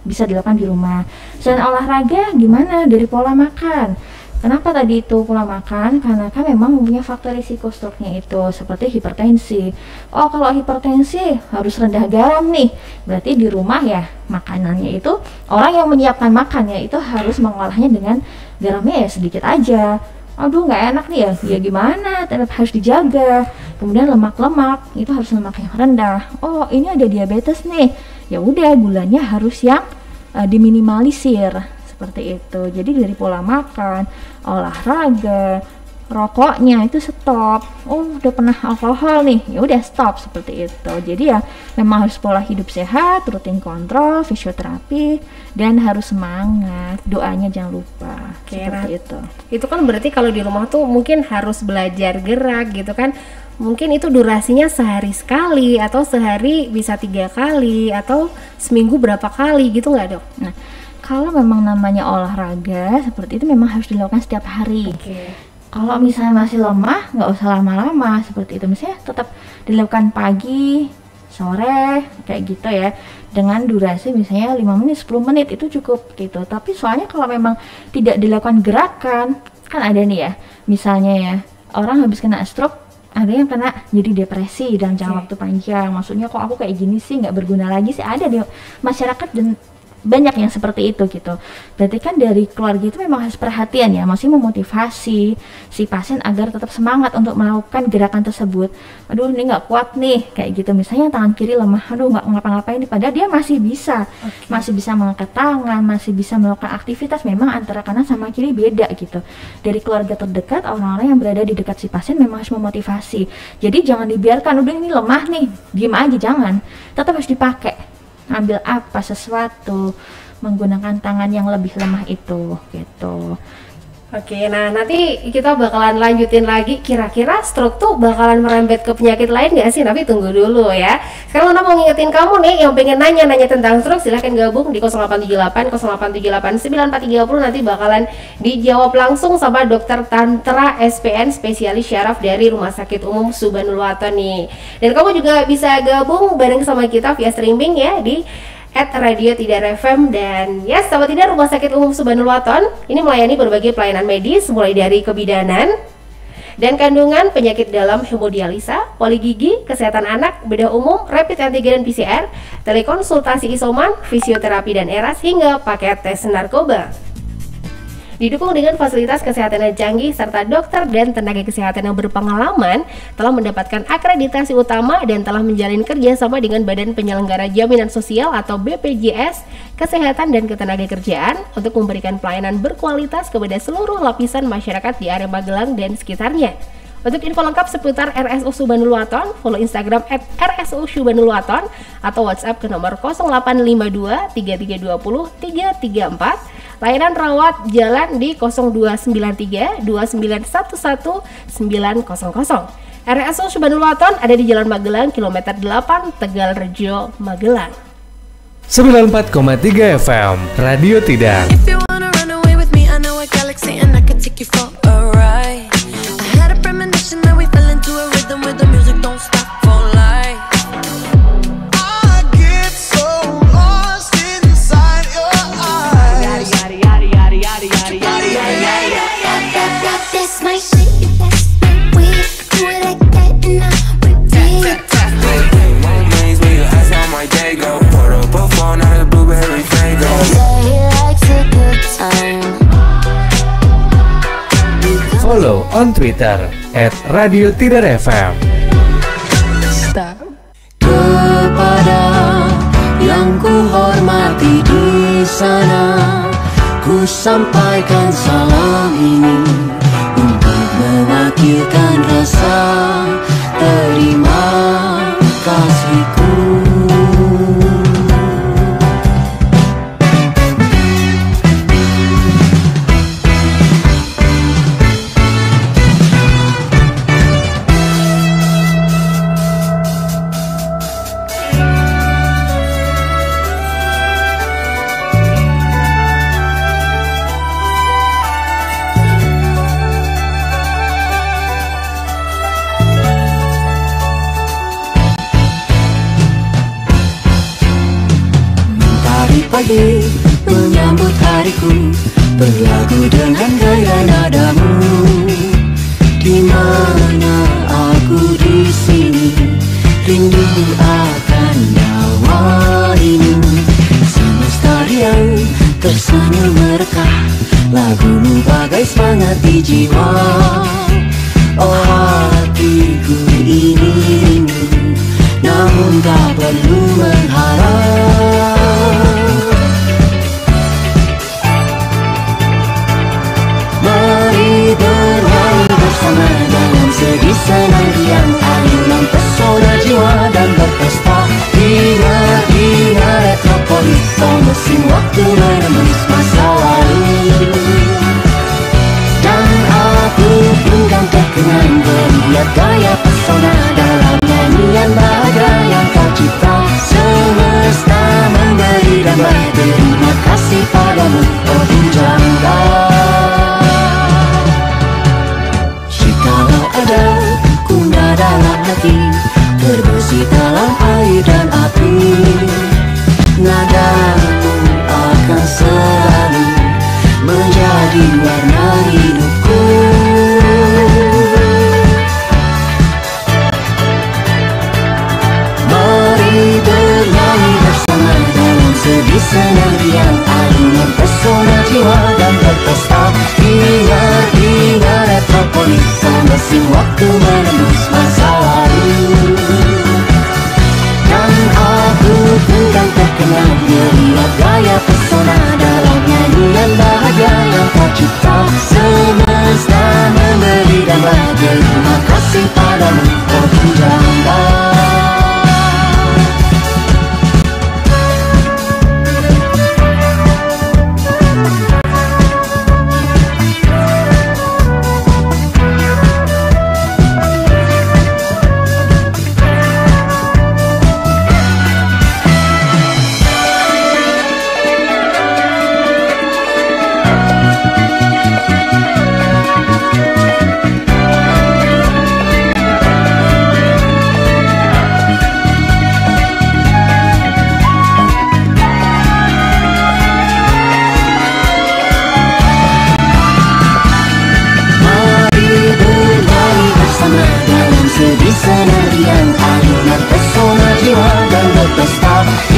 bisa dilakukan di rumah. Selain olahraga, gimana dari pola makan? Kenapa tadi itu pola makan? Karena kan memang mempunyai faktor risiko stroke-nya itu seperti hipertensi. Oh, kalau hipertensi harus rendah garam nih. Berarti di rumah ya makanannya itu orang yang menyiapkan makannya itu harus mengolahnya dengan garamnya ya sedikit aja. Aduh, nggak enak nih ya. Ya gimana? Tetap harus dijaga. Kemudian lemak-lemak itu harus lemak yang rendah. Oh, ini ada diabetes nih. Ya udah, gulanya harus yang diminimalisir. Seperti itu. Jadi dari pola makan, olahraga, rokoknya itu stop. Oh, udah pernah alkohol nih, ya udah stop, seperti itu. Jadi ya memang harus pola hidup sehat, rutin kontrol, fisioterapi, dan harus semangat. Doanya jangan lupa. Seperti itu. Itu kan berarti kalau di rumah tuh mungkin harus belajar gerak gitu kan. Mungkin itu durasinya sehari sekali, atau sehari bisa 3 kali, atau seminggu berapa kali gitu nggak, Dok? Nah, kalau memang namanya olahraga seperti itu memang harus dilakukan setiap hari. Kalau misalnya masih lemah, nggak usah lama-lama seperti itu. Misalnya tetap dilakukan pagi, sore, kayak gitu ya. Dengan durasi misalnya 5 menit, 10 menit itu cukup gitu. Tapi soalnya kalau memang tidak dilakukan gerakan, kan ada nih ya, misalnya ya, orang habis kena stroke, ada yang kena jadi depresi dalam jangka waktu panjang. Maksudnya kok aku kayak gini sih, nggak berguna lagi sih, ada di masyarakat dan banyak yang seperti itu gitu. Berarti kan dari keluarga itu memang harus perhatian ya, masih memotivasi si pasien agar tetap semangat untuk melakukan gerakan tersebut. Aduh, ini nggak kuat nih, kayak gitu. Misalnya tangan kiri lemah, aduh nggak ngapa-ngapain, padahal dia masih bisa, masih bisa mengangkat tangan, masih bisa melakukan aktivitas. Memang antara kanan sama kiri beda gitu. Dari keluarga terdekat, orang-orang yang berada di dekat si pasien memang harus memotivasi. Jadi jangan dibiarkan, udah ini lemah nih, diem aja, jangan. Tetap harus dipakai. Ambil apa sesuatu, menggunakan tangan yang lebih lemah itu gitu. Oke, nah nanti kita bakalan lanjutin lagi, kira-kira stroke tuh bakalan merembet ke penyakit lain nggak sih? Tapi tunggu dulu ya. Sekarang Luna mau ngingetin kamu nih yang pengen nanya tentang stroke, silahkan gabung di 0878 0878 9430. Nanti bakalan dijawab langsung sama Dokter Tantra SPN spesialis syaraf dari Rumah Sakit Umum Subhanul Waton nih. Dan kamu juga bisa gabung bareng sama kita via streaming ya di @radio-tidar-fm. Dan ya, sahabat Tidar, Rumah Sakit Umum Subhanul Waton ini melayani berbagai pelayanan medis mulai dari kebidanan dan kandungan, penyakit dalam, hemodialisa, poligigi, kesehatan anak, bedah umum, rapid antigen dan PCR, telekonsultasi isoman, fisioterapi dan eras, hingga paket tes narkoba. Didukung dengan fasilitas kesehatan yang canggih serta dokter dan tenaga kesehatan yang berpengalaman, telah mendapatkan akreditasi utama dan telah menjalin kerjasama dengan Badan Penyelenggara Jaminan Sosial atau BPJS Kesehatan dan Ketenagakerjaan untuk memberikan pelayanan berkualitas kepada seluruh lapisan masyarakat di area Magelang dan sekitarnya. Untuk info lengkap seputar RSU Subhanul Waton, follow Instagram @RSU Subhanul Waton atau WhatsApp ke nomor 0852 3320 334. Layanan rawat jalan di 0293 2911 900. RSU Subhanul Waton ada di Jalan Magelang, kilometer 8, Tegalrejo, Magelang. 94,3 FM, Radio Tidar. Follow on Twitter @radio-tidar-fm. Kepada yang ku hormati di sana, ku sampaikan salam ini untuk mewakilkan rasa terima kasihku. pagi menyambut hariku, berlagu dengan gaya nadamu. Di mana aku di sini, rindu akan nyawaimu. Semesta riang tersenyum merekah, lagumu bagai semangat di jiwa. Oh hatiku ini rindu, namun tak perlu mengharap. Mari bernyanyi bersama dalam sedih senang riang, ayunan pesona jiwa dan berpesta. Ingat metropolis, oh mesin waktu menembus masa lalu. Dan aku pun kan terkenang melihat gaya pesona dalam nyanyian bahagia yang kau cipta. Semesta memberi damai, terima kasih padamu, oh Bujangga. Jikalau ada kuda dalam hati, terbesit dalam air dan api, nadamu akan selalu menjadi warna hidupku. Mari bernyanyi bersama dalam sedih senang riang, ayunan pesona jiwa dan berpesta. Ingat metropolis, oh mesin waktu menembus masa lalu. Dan aku pun kan terkenang melihat gaya pesona dalam nyanyian bahagia yang kau cipta. Semesta memberi damai, terima kasih padamu, oh Bujangga.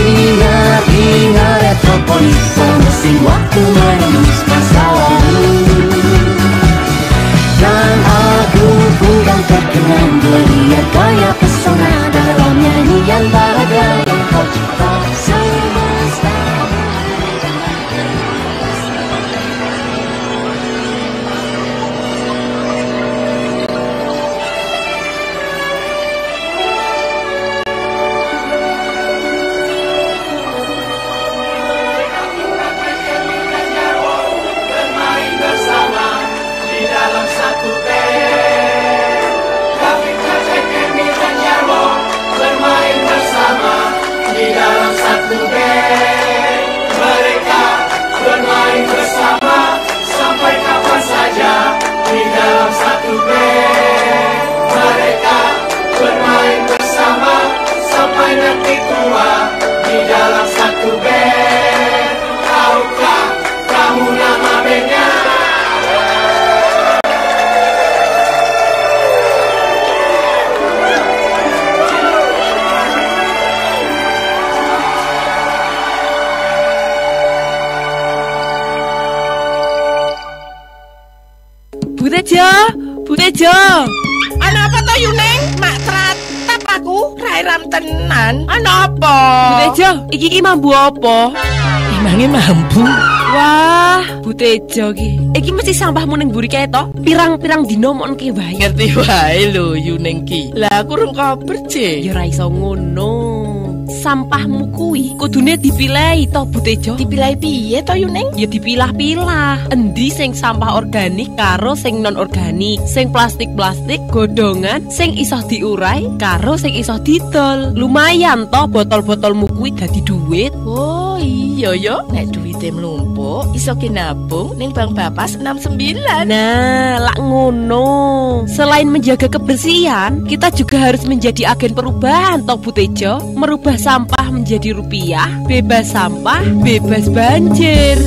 Ingat metropolis, oh mesin waktu menembus masa lalu. Dan aku pun kan terkenang melihat gaya pesona dalam nyanyian bahagia yang kau cipta. Semesta Butejo, ana apa to Yuneng? Mak tratap aku, rairam tenan. Ana apa? Butejo, iki mambu apa? Emange mambu. Wah, Butejo iki mesti sampahmu ning mburi kae to? Pirang-pirang dina monke wae. Ngerti wae lho Yuneng ki. Lah aku rung kabar, Ce. Ya ora iso ngono. Sampahmu kuwi kudune dipilahi to Butejo. Dipilahi piye to Yuneng? Ya dipilah-pilah. Endi sing sampah organik karo sing non organik, sing plastik-plastik, godhongan, sing iso diurai karo sing iso didol. Lumayan to botol-botolmu kuwi dadi duit. Oh iya ya, nek duwite mlumpuk iso kinabung ning Bank Bapas 69. Nah, lak ngono. Selain menjaga kebersihan, kita juga harus menjadi agen perubahan to Butejo. Merubah Ubah sampah menjadi rupiah, bebas sampah, bebas banjir.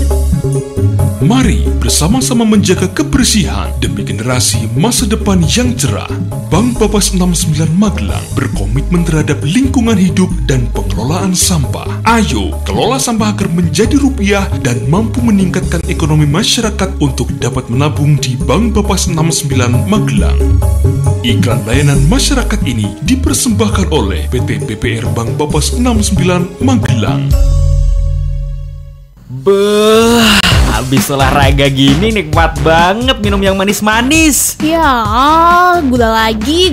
Mari bersama-sama menjaga kebersihan demi generasi masa depan yang cerah. Bank Papas 69 Magelang berkomitmen terhadap lingkungan hidup dan pengelolaan sampah. Ayo, kelola sampah agar menjadi rupiah dan mampu meningkatkan ekonomi masyarakat untuk dapat menabung di Bank Papas 69 Magelang. Iklan layanan masyarakat ini dipersembahkan oleh PT BPR Bank Papas 69 Magelang. Beuh, habis olahraga gini nikmat banget minum yang manis-manis. Ya, gula lagi.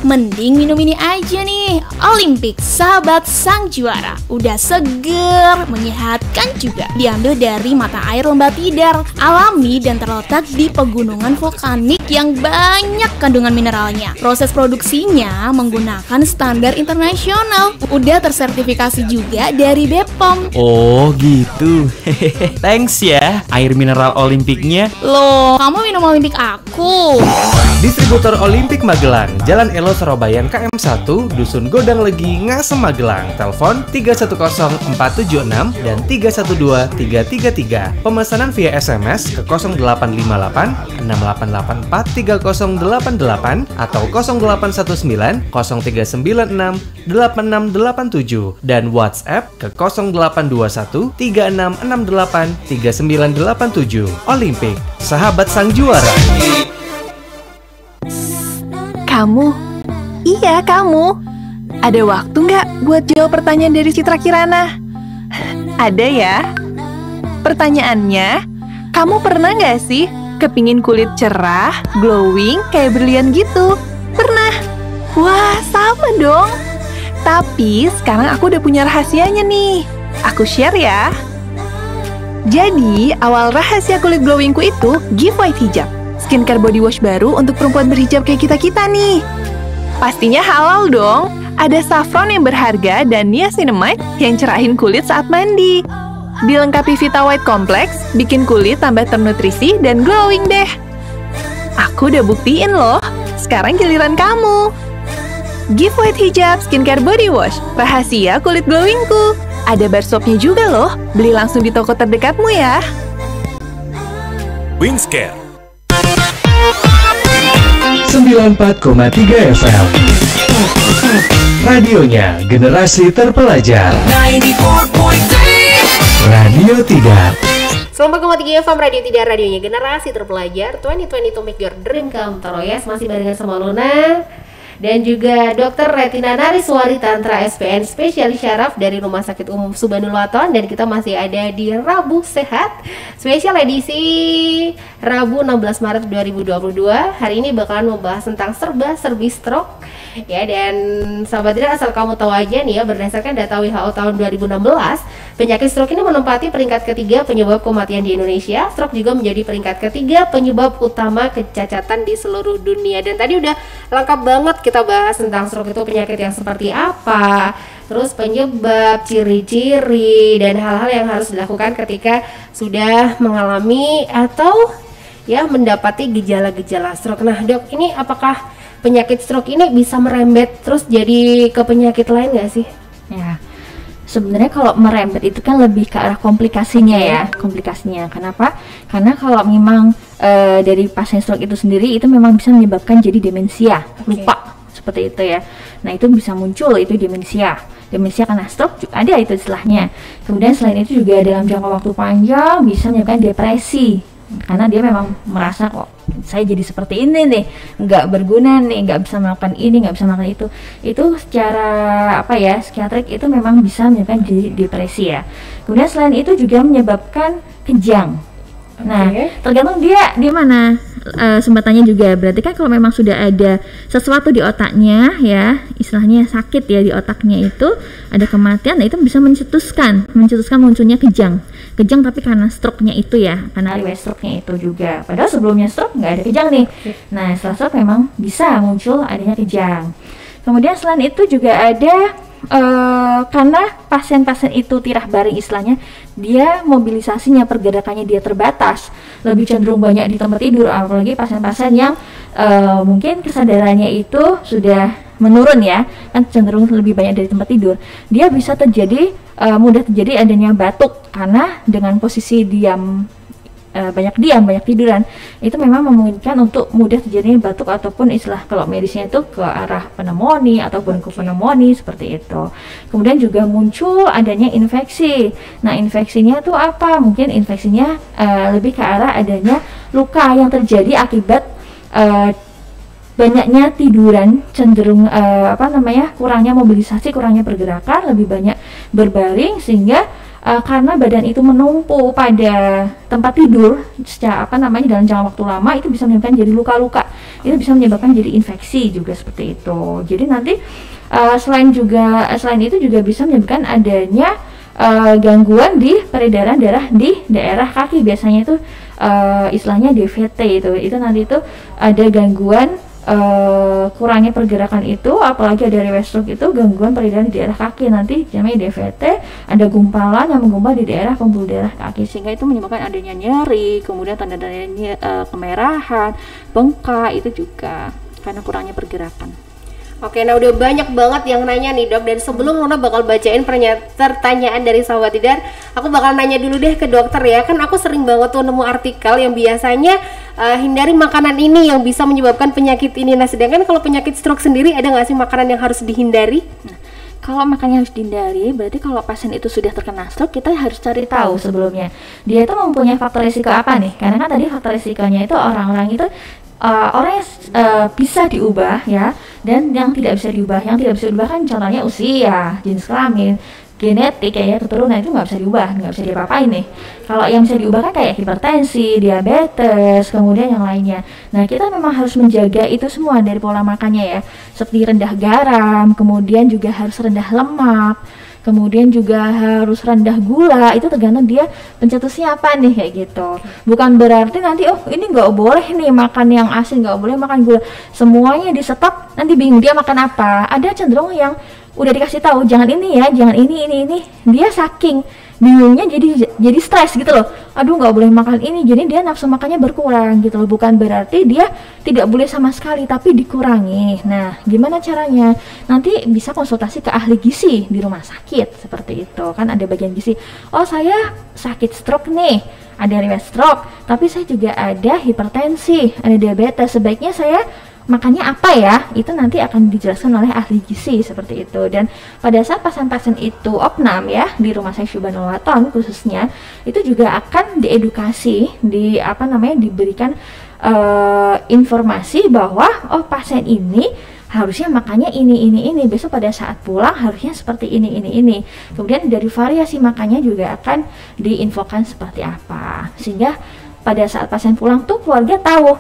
Mending minum ini aja nih, Olimpik, sahabat sang juara. Udah seger, menyehatkan juga. Diambil dari mata air Lembah Tidar, alami dan terletak di pegunungan vulkanik yang banyak kandungan mineralnya. Proses produksinya menggunakan standar internasional. Udah tersertifikasi juga dari BPOM. Oh gitu. Thanks ya, air mineral Olimpiknya. Loh, kamu minum Olimpik aku? Distributor Olimpik Magelang, Jalan Elo Serobayan KM1, Dusun Godang Legi, Ngasem Magelang. Telepon 310476 dan 312333. Pemesanan via SMS ke 0858 6884 3088 atau 0819 0396 8687 dan WhatsApp ke 0821 3668 3987. Olimpik, sahabat sang juara. Kamu? Iya, kamu. Ada waktu nggak buat jawab pertanyaan dari Citra Kirana? Ada ya? Pertanyaannya, kamu pernah nggak sih kepingin kulit cerah, glowing, kayak berlian gitu? Pernah? Wah, sama dong. Tapi sekarang aku udah punya rahasianya nih. Aku share ya. Jadi, awal rahasia kulit glowingku itu Give White Hijab, skincare body wash baru untuk perempuan berhijab kayak kita-kita nih. Pastinya halal dong. Ada saffron yang berharga dan niacinamide yang cerahin kulit saat mandi. Dilengkapi Vita White Complex, bikin kulit tambah ternutrisi dan glowing deh. Aku udah buktiin loh. Sekarang giliran kamu. Give White Hijab skincare body wash, rahasia kulit glowingku. Ada bar soapnya juga loh. Beli langsung di toko terdekatmu ya. Wingscare 94,3 FM. Radionya generasi terpelajar. 94.3 Radio Tidar. 94,3 FM Radio Tidar, radionya generasi terpelajar. 2020 to make your dream come true. Yes, masih barengan sama Luna dan juga Dr. Retina Nariswari Tantra SPN spesialis syaraf dari Rumah Sakit Umum Subhanul Waton. Dan kita masih ada di Rabu Sehat spesial edisi Rabu 16 Maret 2022. Hari ini bakalan membahas tentang serba-serbi stroke ya. Dan sahabat Tidar, asal kamu tahu aja nih ya, berdasarkan data WHO tahun 2016, penyakit stroke ini menempati peringkat ketiga penyebab kematian di Indonesia. Stroke juga menjadi peringkat ketiga penyebab utama kecacatan di seluruh dunia. Dan tadi udah lengkap banget kita bahas tentang stroke itu penyakit yang seperti apa, terus penyebab, ciri-ciri, dan hal-hal yang harus dilakukan ketika sudah mengalami atau ya mendapati gejala-gejala stroke. Nah dok, ini apakah penyakit stroke ini bisa merembet terus jadi ke penyakit lain nggak sih? Ya, sebenarnya kalau merembet itu kan lebih ke arah komplikasinya ya, komplikasinya. Kenapa? Karena kalau memang dari pasien stroke itu sendiri itu memang bisa menyebabkan jadi demensia, lupa seperti itu ya. Nah itu bisa muncul itu demensia karena stroke juga ada itu istilahnya. Kemudian selain itu juga dalam jangka waktu panjang bisa menyebabkan depresi, karena dia memang merasa kok saya jadi seperti ini nih, nggak berguna nih, nggak bisa melakukan ini, nggak bisa melakukan itu. Itu secara apa ya, psikiatrik itu memang bisa menyebabkan depresi ya. Kemudian selain itu juga menyebabkan kejang. Nah, tergantung dia di mana sumbatannya juga. Berarti kan kalau memang sudah ada sesuatu di otaknya ya, istilahnya sakit ya di otaknya itu, ada kematian, nah itu bisa mencetuskan munculnya kejang tapi karena stroke-nya itu ya, karena riwayat stroke-nya itu juga. Padahal sebelumnya stroke nggak ada kejang nih. Nah, setelah stroke memang bisa muncul adanya kejang. Kemudian selain itu juga ada karena pasien-pasien itu tirah baring istilahnya, dia mobilisasinya, pergerakannya dia terbatas, lebih cenderung banyak di tempat tidur, apalagi pasien-pasien yang mungkin kesadarannya itu sudah menurun ya, kan cenderung lebih banyak dari tempat tidur, dia bisa terjadi mudah terjadi adanya batuk karena dengan posisi diam, banyak tiduran itu memang memungkinkan untuk mudah terjadinya batuk ataupun istilah kalau medisnya itu ke arah pneumonia ataupun ke pneumonia seperti itu. Kemudian juga muncul adanya infeksi. Nah, infeksinya itu apa? Mungkin infeksinya lebih ke arah adanya luka yang terjadi akibat banyaknya tiduran, cenderung kurangnya mobilisasi, kurangnya pergerakan, lebih banyak berbaring sehingga karena badan itu menumpu pada tempat tidur secara dalam jangka waktu lama, itu bisa menyebabkan jadi luka-luka, itu bisa menyebabkan jadi infeksi juga seperti itu. Jadi nanti selain itu juga bisa menyebabkan adanya gangguan di peredaran darah di daerah kaki, biasanya itu istilahnya DVT, itu nanti itu ada gangguan kurangnya pergerakan itu, apalagi ada rewel stroke itu gangguan peredaran di daerah kaki, nanti namanya DVT, ada gumpalan yang menggumpal di daerah pembuluh darah kaki sehingga itu menyebabkan adanya nyeri, kemudian tanda-tandanya kemerahan, bengkak, itu juga karena kurangnya pergerakan. Oke, nah udah banyak banget yang nanya nih dok, dan sebelum Luna bakal bacain pertanyaan dari sahabat Tidar, aku bakal nanya dulu deh ke dokter ya. Kan aku sering banget tuh nemu artikel yang biasanya hindari makanan ini yang bisa menyebabkan penyakit ini. Nah, sedangkan kalau penyakit stroke sendiri ada nggak sih makanan yang harus dihindari? Nah, kalau makannya harus dihindari, berarti kalau pasien itu sudah terkena stroke, kita harus cari tahu sebelumnya dia itu mempunyai faktor risiko apa nih. Karena kan tadi faktor risikonya itu orang-orang itu orang yang bisa diubah ya, dan yang tidak bisa diubah. Yang tidak bisa diubah kan contohnya usia, jenis kelamin, genetik kayak keturunan, itu nggak bisa diubah, nggak bisa diapa-apain nih. Kalau yang bisa diubah kan kayak hipertensi, diabetes, kemudian yang lainnya. Nah, kita memang harus menjaga itu semua dari pola makannya ya, seperti rendah garam, kemudian juga harus rendah lemak, kemudian juga harus rendah gula, itu tergantung dia pencetusnya apa nih kayak gitu. Bukan berarti nanti ini nggak boleh nih makan yang asin, nggak boleh makan gula, semuanya di stop, nanti bingung dia makan apa. Ada cenderung yang udah dikasih tahu jangan ini ya, jangan ini, dia saking bingungnya jadi stres gitu loh. Aduh, nggak boleh makan ini, jadi dia nafsu makannya berkurang gitu loh. Bukan berarti dia tidak boleh sama sekali, tapi dikurangi. Nah, gimana caranya? Nanti bisa konsultasi ke ahli gizi di rumah sakit seperti itu. Kan ada bagian gizi. Oh, saya sakit stroke nih, ada riwayat stroke, tapi saya juga ada hipertensi, ada diabetes. Sebaiknya saya makannya apa ya? Itu nanti akan dijelaskan oleh ahli gizi seperti itu. Dan pada saat pasien-pasien itu opnam ya di rumah saya Syubhanul Waton khususnya, itu juga akan diedukasi, diberikan informasi bahwa pasien ini harusnya makannya ini. Besok pada saat pulang harusnya seperti ini. Kemudian dari variasi makannya juga akan diinfokan seperti apa, sehingga pada saat pasien pulang tuh keluarga tahu,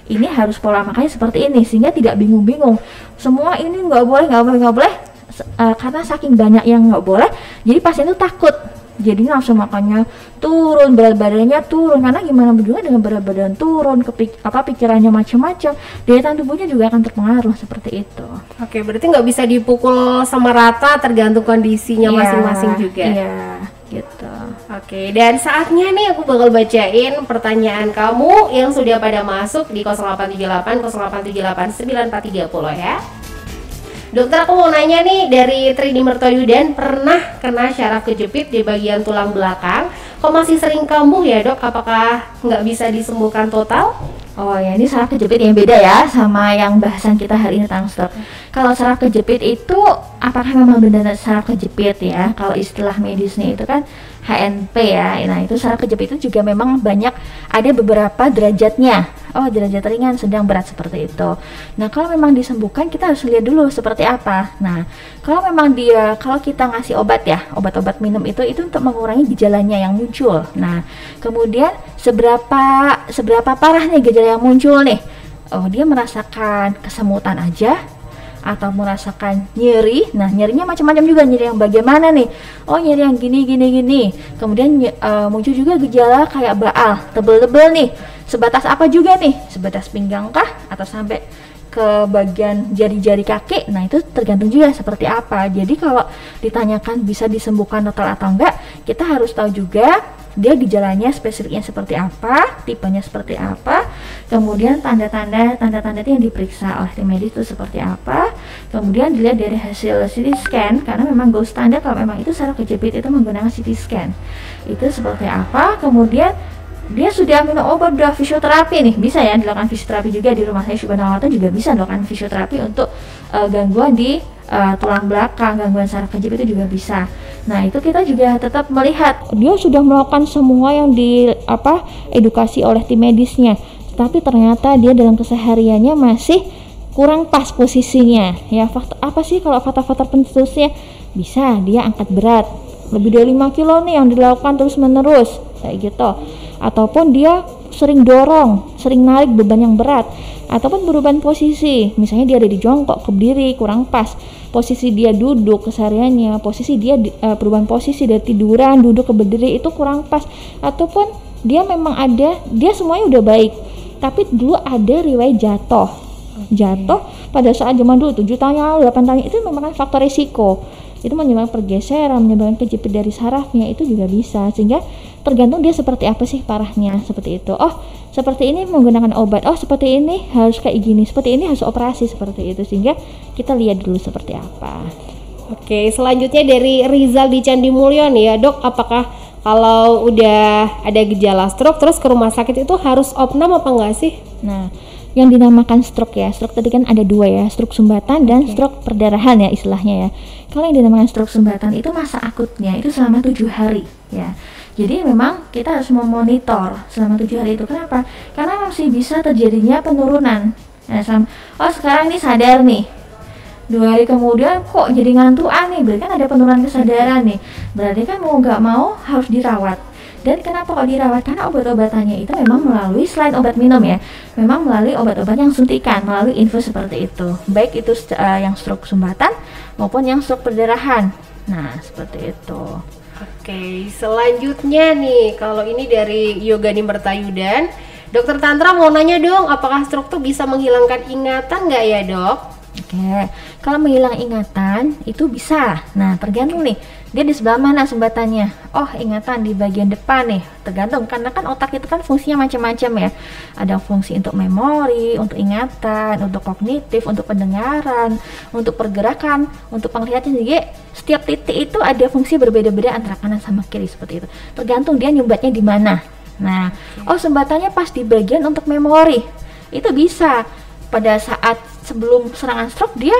ini harus pola makannya seperti ini, sehingga tidak bingung-bingung. Semua ini nggak boleh, karena saking banyak yang nggak boleh, jadi pasien itu takut. Jadi nafsu makannya turun, berat badannya turun, karena gimana juga dengan berat badan turun, pikirannya macam-macam, daya tahan tubuhnya juga akan terpengaruh seperti itu. Oke, berarti nggak bisa dipukul sama rata, tergantung kondisinya masing-masing juga. Iya, gitu. Oke, dan saatnya nih aku bakal bacain pertanyaan kamu yang sudah pada masuk di 0878 0878 9430 ya. Dokter, aku mau nanya nih, dari Trini Mertoyudan, pernah kena syaraf kejepit di bagian tulang belakang, kok masih sering kambuh ya dok? Apakah nggak bisa disembuhkan total? Oh ya, ini saraf kejepit yang beda ya sama yang bahasan kita hari ini tentang stroke. Kalau saraf kejepit itu apakah memang benar saraf kejepit ya? Kalau istilah medisnya itu kan HNP ya. Nah, itu saraf kejepit itu juga memang banyak, ada beberapa derajatnya. Oh, derajat ringan, sedang, berat seperti itu. Nah, kalau memang disembuhkan, kita harus lihat dulu seperti apa. Nah, kalau memang kalau kita ngasih obat ya, obat-obat minum itu untuk mengurangi gejalanya yang muncul. Nah, kemudian seberapa parah nih gejala yang muncul nih? Oh, dia merasakan kesemutan aja atau merasakan nyeri. Nah, nyerinya macam-macam juga, nyeri yang bagaimana nih? Oh, nyeri yang gini. Kemudian muncul juga gejala kayak baal, tebel-tebel nih. Sebatas apa juga nih? Sebatas pinggang kah? Atau sampai ke bagian jari-jari kaki? Nah, itu tergantung juga seperti apa. Jadi kalau ditanyakan bisa disembuhkan total atau enggak, kita harus tahu juga dia gejalanya spesifiknya seperti apa, tipenya seperti apa, kemudian tanda-tanda itu yang diperiksa oleh tim medis itu seperti apa, kemudian dilihat dari hasil CT scan, karena memang gold standar kalau memang itu saraf kejepit itu menggunakan CT scan, itu seperti apa, kemudian dia sudah minum obat, udah fisioterapi nih, bisa ya dilakukan fisioterapi juga di rumah saya Subhanallah juga bisa dilakukan fisioterapi untuk gangguan di tulang belakang, gangguan saraf kejepit itu juga bisa. Nah itu kita juga tetap melihat dia sudah melakukan semua yang edukasi oleh tim medisnya, tapi ternyata dia dalam kesehariannya masih kurang pas posisinya. Ya apa sih kalau faktor-faktor pencetusnya? Bisa dia angkat berat lebih dari 5 kilo nih yang dilakukan terus menerus kayak gitu, ataupun dia sering dorong, sering narik beban yang berat, ataupun perubahan posisi, misalnya dia ada di jongkok ke berdiri kurang pas, posisi dia duduk kesehariannya, posisi dia perubahan posisi dari tiduran duduk ke berdiri itu kurang pas, ataupun dia memang ada, dia semuanya udah baik tapi dulu ada riwayat jatuh pada saat zaman dulu 7 tahun yang lalu, 8 tahun itu memang faktor risiko, itu menyebabkan pergeseran, menyebabkan kejepit dari sarafnya, itu juga bisa, sehingga tergantung dia seperti apa sih parahnya, seperti itu. Oh seperti ini menggunakan obat, oh seperti ini harus kayak gini, seperti ini harus operasi, seperti itu, sehingga kita lihat dulu seperti apa. Oke, selanjutnya dari Rizal di Candi Mulyo nih ya dok, apakah kalau udah ada gejala stroke terus ke rumah sakit itu harus opnam apa enggak sih? Nah yang dinamakan stroke ya, stroke tadi kan ada 2 ya, stroke sumbatan dan stroke perdarahan ya istilahnya ya. Kalau yang dinamakan stroke sumbatan itu masa akutnya itu selama 7 hari ya. Jadi memang kita harus memonitor selama 7 hari itu. Kenapa? Karena masih bisa terjadinya penurunan. Nah, sekarang ini sadar nih, 2 hari kemudian kok jadi ngantuan nih, berarti kan ada penurunan kesadaran nih, berarti kan mau nggak mau harus dirawat. Dan kenapa kok dirawat? Karena obat-obatannya itu memang melalui, selain obat minum ya, memang melalui obat-obat yang suntikan, melalui infus seperti itu, baik itu yang stroke sumbatan maupun yang stroke perdarahan. Nah seperti itu. Oke, selanjutnya nih, kalau ini dari Yogani Mertayudan, Dokter Tantra mau nanya dong, apakah stroke tuh bisa menghilangkan ingatan nggak ya dok? Oke, kalau menghilang ingatan itu bisa. Nah tergantung nih, dia di sebelah mana sumbatannya. Oh ingatan di bagian depan nih, tergantung, karena kan otak itu kan fungsinya macam-macam ya. Ada fungsi untuk memori, untuk ingatan, untuk kognitif, untuk pendengaran, untuk pergerakan, untuk penglihatan. Jadi setiap titik itu ada fungsi berbeda-beda antara kanan sama kiri seperti itu, tergantung dia nyumbatnya di mana. Nah oh sumbatannya pas di bagian untuk memori, itu bisa pada saat sebelum serangan stroke dia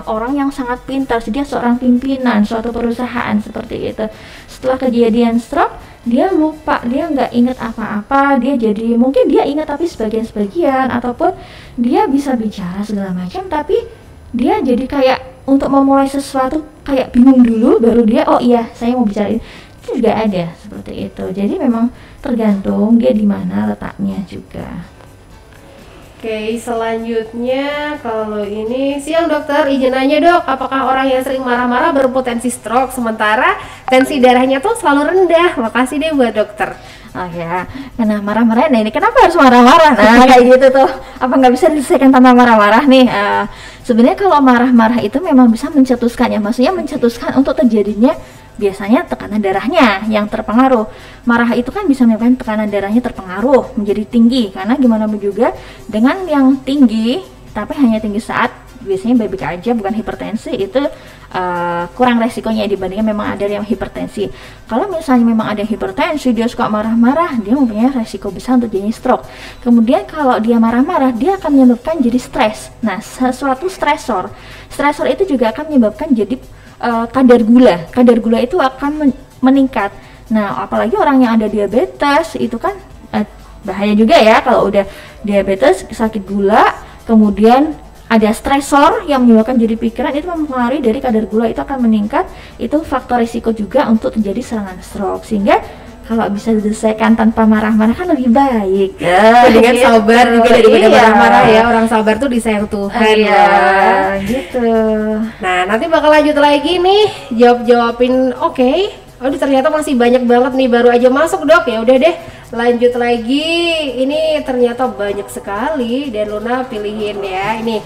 orang yang sangat pintar, dia seorang pimpinan suatu perusahaan seperti itu. Setelah kejadian stroke dia lupa, dia nggak ingat apa-apa, dia jadi mungkin dia ingat tapi sebagian-sebagian, ataupun dia bisa bicara segala macam tapi dia jadi kayak untuk memulai sesuatu kayak bingung dulu baru dia oh iya saya mau bicara itu juga ada seperti itu. Jadi memang tergantung dia di mana letaknya juga. Oke, selanjutnya kalau ini siang dokter, izin nanya dok, apakah orang yang sering marah-marah berpotensi stroke sementara tensi darahnya tuh selalu rendah? Makasih deh buat dokter. Oh ya, karena marah-marah, nah ini kenapa harus marah-marah? Nah kayak gitu tuh, apa nggak bisa diselesaikan tanpa marah-marah nih? Sebenarnya kalau marah-marah itu memang bisa mencetuskan ya, maksudnya mencetuskan untuk terjadinya biasanya tekanan darahnya yang terpengaruh. Marah itu kan bisa menyebabkan tekanan darahnya terpengaruh menjadi tinggi, karena gimana pun juga dengan yang tinggi tapi hanya tinggi saat biasanya baik-baik aja bukan hipertensi, itu kurang resikonya dibandingkan memang ada yang hipertensi. Kalau misalnya memang ada hipertensi dia suka marah-marah, dia mempunyai resiko besar untuk jadi stroke. Kemudian kalau dia marah-marah dia akan menyebabkan jadi stres. Nah sesuatu stresor itu juga akan menyebabkan jadi kadar gula itu akan meningkat. Nah apalagi orang yang ada diabetes itu kan bahaya juga ya, kalau udah diabetes, sakit gula, kemudian ada stresor yang menyebabkan jadi pikiran, itu mempengaruhi dari kadar gula itu akan meningkat, itu faktor risiko juga untuk terjadi serangan stroke. Sehingga kalau bisa diselesaikan tanpa marah-marah kan lebih baik. Dengan sabar juga daripada marah-marah ya. Orang sabar tuh disayang Tuhan ya. Gitu. Nah nanti bakal lanjut lagi nih, jawabin. Oke. Aduh ternyata masih banyak banget nih, baru aja masuk dok. Ya udah deh, lanjut lagi. Ini ternyata banyak sekali dan Luna pilihin ya. Ini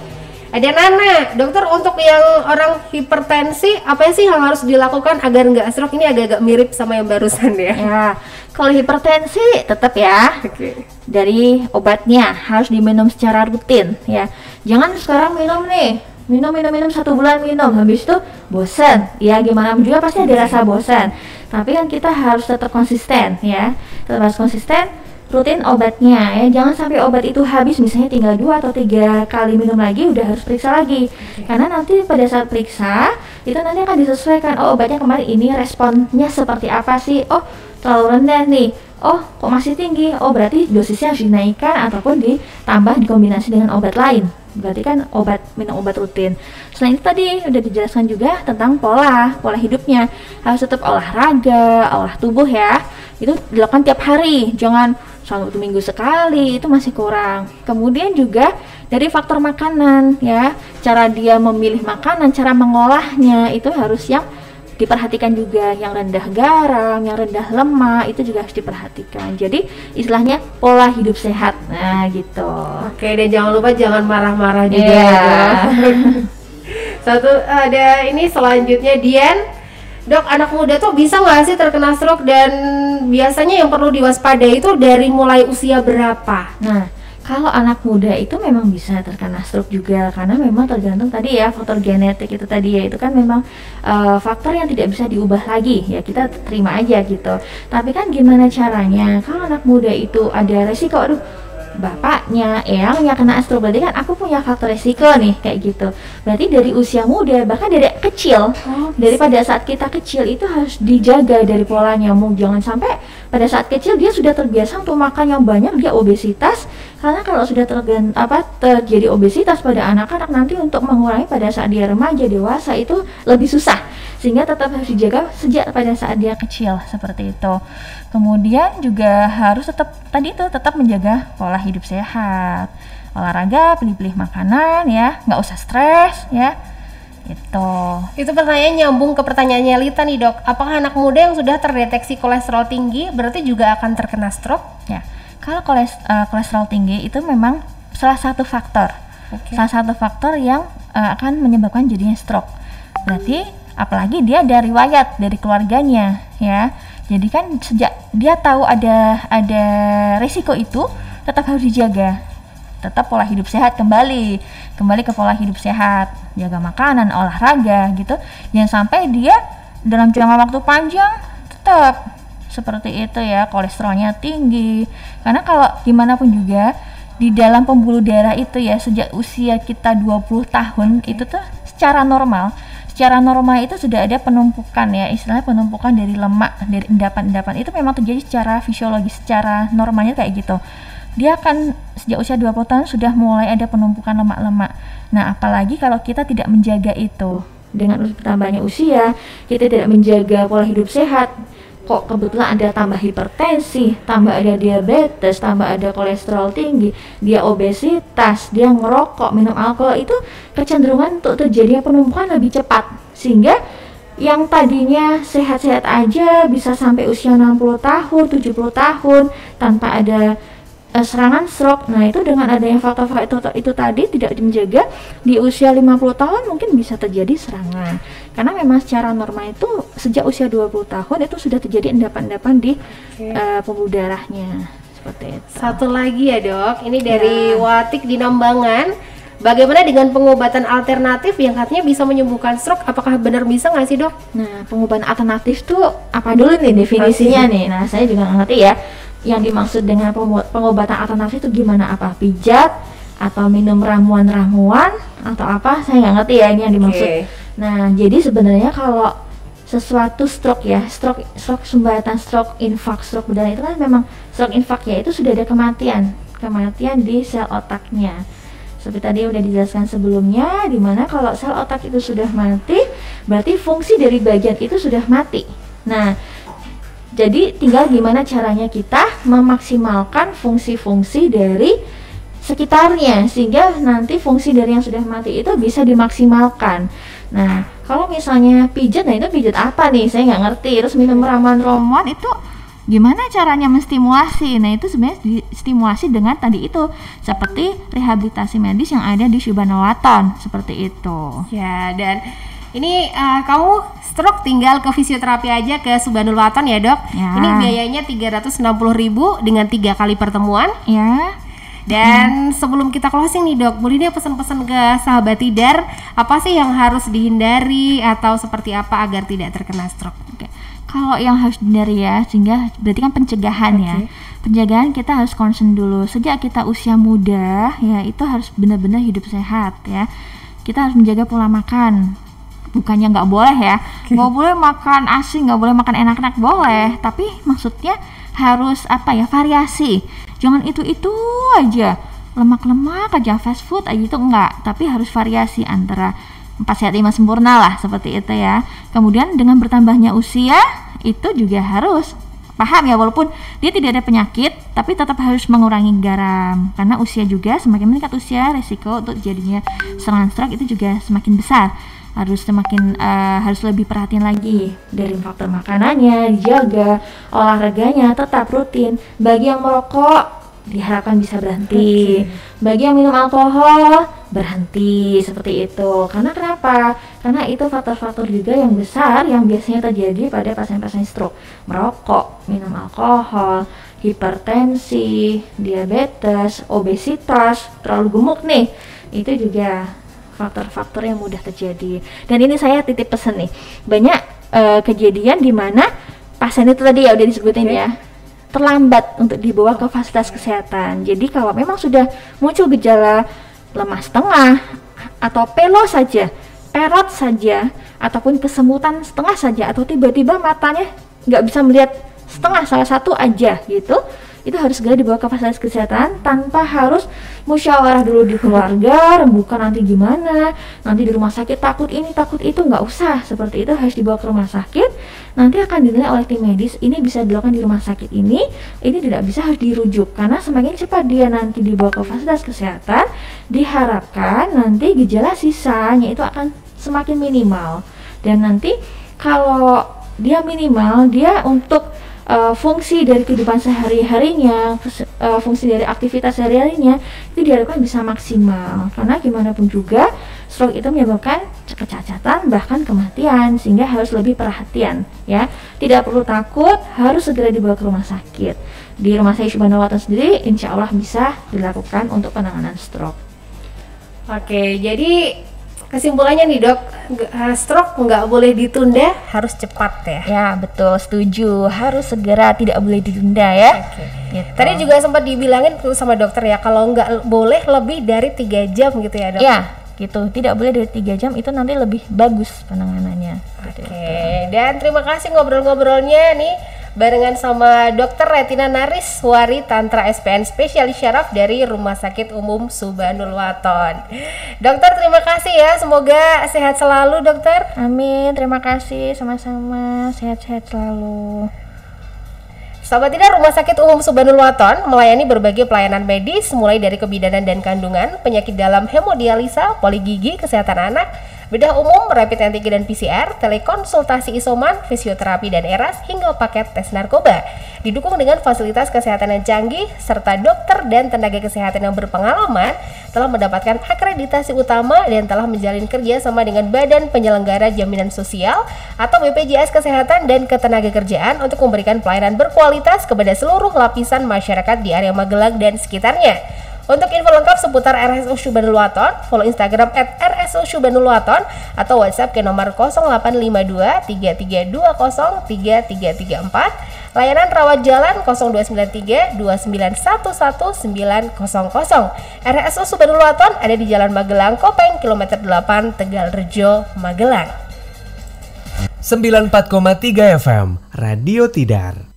Ada Nana, dokter untuk yang orang hipertensi apa sih yang harus dilakukan agar nggak stroke? Ini agak-agak mirip sama yang barusan ya. Ya, kalau hipertensi tetap ya. Dari obatnya harus diminum secara rutin ya. Jangan sekarang minum 1 bulan minum, habis itu bosan. Ya gimana juga pasti ada rasa bosan. Tapi kan kita harus tetap konsisten ya. Tetap harus konsisten. Rutin obatnya ya, jangan sampai obat itu habis misalnya tinggal 2 atau 3 kali minum lagi udah harus periksa lagi. Karena nanti pada saat periksa itu nanti akan disesuaikan, oh obatnya kemarin ini responnya seperti apa sih, oh terlalu rendah nih, oh kok masih tinggi, oh berarti dosisnya harus dinaikkan ataupun ditambah dikombinasi dengan obat lain. Berarti kan minum obat rutin. Selain itu tadi udah dijelaskan juga tentang pola hidupnya, harus tetap olahraga, olah tubuh ya, itu dilakukan tiap hari, jangan 1 minggu sekali, itu masih kurang. Kemudian juga dari faktor makanan ya, cara dia memilih makanan, cara mengolahnya itu harus yang diperhatikan juga, yang rendah garam, yang rendah lemak itu juga harus diperhatikan. Jadi istilahnya pola hidup sehat. Nah gitu. Oke, dan jangan lupa jangan marah-marah juga. Satu ada ini selanjutnya Dian. Dok, anak muda tuh bisa nggak sih terkena stroke, dan biasanya yang perlu diwaspadai itu dari mulai usia berapa? Nah, kalau anak muda itu memang bisa terkena stroke juga, karena memang tergantung tadi ya faktor genetik itu tadi ya, itu kan memang faktor yang tidak bisa diubah lagi ya, kita terima aja gitu. Tapi kan gimana caranya kalau anak muda itu ada resiko, aduh bapaknya, eyangnya kena stroke, berarti kan aku punya faktor resiko nih kayak gitu. Berarti dari usia muda, bahkan dari kecil, dari pada saat kita kecil itu harus dijaga dari polanya. Jangan sampai pada saat kecil dia sudah terbiasa untuk makan yang banyak, dia obesitas. Karena kalau sudah terjadi obesitas pada anak-anak, nanti untuk mengurangi pada saat dia remaja, dewasa itu lebih susah. Sehingga tetap harus dijaga sejak pada saat dia kecil, seperti itu. Kemudian juga harus tetap menjaga pola hidup sehat, olahraga, pilih-pilih makanan ya, nggak usah stres ya. Itu pertanyaan nyambung ke pertanyaannya Lita nih dok, apakah anak muda yang sudah terdeteksi kolesterol tinggi berarti juga akan terkena stroke? Ya, kalau kolesterol tinggi itu memang salah satu faktor, yang akan menyebabkan jadinya stroke. Berarti apalagi dia ada riwayat dari keluarganya ya, jadi kan sejak dia tahu ada resiko itu, tetap harus dijaga, tetap pola hidup sehat, kembali ke pola hidup sehat, jaga makanan, olahraga gitu, jangan sampai dia dalam jangka waktu panjang tetap seperti itu ya, kolesterolnya tinggi. Karena kalau gimana pun juga di dalam pembuluh darah itu ya, sejak usia kita 20 tahun itu tuh secara normal itu sudah ada penumpukan ya, istilahnya penumpukan dari lemak, dari endapan-endapan itu memang terjadi secara fisiologis, secara normalnya kayak gitu. Dia akan sejak usia 20 tahun sudah mulai ada penumpukan lemak-lemak. Nah, apalagi kalau kita tidak menjaga itu, dengan bertambahnya usia, kita tidak menjaga pola hidup sehat, kok kebetulan ada tambah hipertensi, tambah ada diabetes, tambah ada kolesterol tinggi, dia obesitas, dia ngerokok, minum alkohol, itu kecenderungan untuk terjadinya penumpukan lebih cepat. Sehingga yang tadinya sehat-sehat aja bisa sampai usia 60 tahun, 70 tahun tanpa ada serangan stroke. Nah, itu dengan adanya faktor-faktor itu tadi tidak menjaga, di usia 50 tahun mungkin bisa terjadi serangan. Karena memang secara normal itu sejak usia 20 tahun itu sudah terjadi endapan-endapan di pembuluh darahnya. Seperti itu. Satu lagi ya dok, ini dari Watik di Nambangan. Bagaimana dengan pengobatan alternatif yang katanya bisa menyembuhkan stroke? Apakah benar bisa nggak sih dok? Nah, pengobatan alternatif tuh apa dulu nih definisinya nih? Nah, saya juga nggak ngerti ya. Yang dimaksud dengan pengobatan alternatif itu gimana? Apa pijat atau minum ramuan-ramuan atau apa? Saya nggak ngerti ya ini yang dimaksud. Nah, jadi sebenarnya kalau sesuatu stroke ya, stroke sumbatan, stroke infak, stroke berdarah itu kan memang stroke infak ya, itu sudah ada kematian di sel otaknya. Seperti tadi udah dijelaskan sebelumnya, dimana kalau sel otak itu sudah mati, berarti fungsi dari bagian itu sudah mati. Nah, jadi tinggal gimana caranya kita memaksimalkan fungsi-fungsi dari sekitarnya, sehingga nanti fungsi dari yang sudah mati itu bisa dimaksimalkan. Nah, kalau misalnya pijat, nah itu pijat apa nih? Saya nggak ngerti. Terus minum ramuan-ramuan itu Gimana caranya menstimulasi? Nah, itu sebenarnya distimulasi dengan tadi itu, seperti rehabilitasi medis yang ada di Subhanalwaton, seperti itu. Ya, dan ini kamu stroke tinggal ke fisioterapi aja ke Subhanalwaton ya, Dok. Ya. Ini biayanya 360.000 dengan 3 kali pertemuan. Ya. Dan sebelum kita closing nih, Dok, boleh deh pesan-pesan ke sahabat Tidar, apa sih yang harus dihindari atau seperti apa agar tidak terkena stroke? Oke. Kalau yang harus dihindari ya, sehingga berarti kan pencegahan ya. Pencegahan kita harus concern dulu. Sejak kita usia muda ya, itu harus benar-benar hidup sehat ya. Kita harus menjaga pola makan. Bukannya nggak boleh ya, nggak boleh makan asin, nggak boleh makan enak-enak, boleh. Tapi maksudnya harus variasi. Jangan itu aja, lemak-lemak aja, fast food aja, itu enggak. Tapi harus variasi antara 4 sehat 5 sempurna lah, seperti itu ya. Kemudian dengan bertambahnya usia itu juga harus paham ya, walaupun dia tidak ada penyakit tapi tetap harus mengurangi garam, karena usia juga semakin meningkat usia, resiko untuk jadinya serangan stroke itu juga semakin besar. Harus lebih perhatian lagi dari faktor makanannya, dijaga, olahraganya tetap rutin. Bagi yang merokok diharapkan bisa berhenti. Bagi yang minum alkohol berhenti, seperti itu. Karena kenapa? Karena itu faktor-faktor juga yang besar yang biasanya terjadi pada pasien-pasien stroke. Merokok, minum alkohol, hipertensi, diabetes, obesitas, terlalu gemuk nih, itu juga faktor-faktor yang mudah terjadi. Dan ini saya titip pesan nih, banyak kejadian di mana pasien itu tadi ya udah disebutin ya, terlambat untuk dibawa ke fasilitas kesehatan. Jadi kalau memang sudah muncul gejala lemas setengah atau pelo saja, perot saja, ataupun kesemutan setengah saja, atau tiba-tiba matanya nggak bisa melihat setengah, salah satu aja gitu, itu harus segera dibawa ke fasilitas kesehatan tanpa harus musyawarah dulu di keluarga, rembukan nanti gimana, nanti di rumah sakit takut ini takut itu, nggak usah seperti itu. Harus dibawa ke rumah sakit, nanti akan dinilai oleh tim medis, ini bisa dilakukan di rumah sakit ini tidak bisa, harus dirujuk. Karena semakin cepat dia nanti dibawa ke fasilitas kesehatan, diharapkan nanti gejala sisanya itu akan semakin minimal. Dan nanti kalau dia minimal, dia untuk fungsi dari kehidupan sehari-harinya, fungsi dari aktivitas sehari-harinya itu diharapkan bisa maksimal. Karena gimana pun juga stroke itu menyebabkan kecacatan bahkan kematian, sehingga harus lebih perhatian ya. Tidak perlu takut, harus segera dibawa ke rumah sakit. Di rumah sakit Subhanalwaton sendiri insya Allah bisa dilakukan untuk penanganan stroke. Oke, jadi kesimpulannya nih, Dok, stroke nggak boleh ditunda, harus cepat ya. Ya betul, setuju, harus segera, tidak boleh ditunda ya. Gitu. Tadi juga sempat dibilangin sama dokter ya, kalau nggak boleh lebih dari 3 jam gitu ya, Dok? Ya gitu, tidak boleh dari 3 jam, itu nanti lebih bagus penanganannya. Oke, dan terima kasih ngobrol-ngobrolnya nih barengan sama Dr. Retina Nariswari Tantra SPN Spesialis Syaraf dari Rumah Sakit Umum Subhanalwaton. Dokter, terima kasih ya, semoga sehat selalu, Dokter. Amin, terima kasih, sama-sama, sehat-sehat selalu. Sahabat Tidar, Rumah Sakit Umum Subhanalwaton melayani berbagai pelayanan medis mulai dari kebidanan dan kandungan, penyakit dalam, hemodialisa, poligigi, kesehatan anak, bedah umum, rapid antigen dan PCR, telekonsultasi isoman, fisioterapi dan eras, hingga paket tes narkoba. Didukung dengan fasilitas kesehatan yang canggih, serta dokter dan tenaga kesehatan yang berpengalaman, telah mendapatkan akreditasi utama dan telah menjalin kerja sama dengan Badan Penyelenggara Jaminan Sosial atau BPJS Kesehatan dan Ketenagakerjaan untuk memberikan pelayanan berkualitas kepada seluruh lapisan masyarakat di area Magelang dan sekitarnya. Untuk info lengkap seputar RSU Subhanalwaton, follow Instagram @RSU Subhanalwaton atau WhatsApp ke nomor 0852 3320 3334, layanan rawat jalan 0293 2911 900. RSU Subhanalwaton ada di Jalan Magelang Kopeng, kilometer 8, Tegalrejo, Magelang. 94,3 FM Radio Tidar.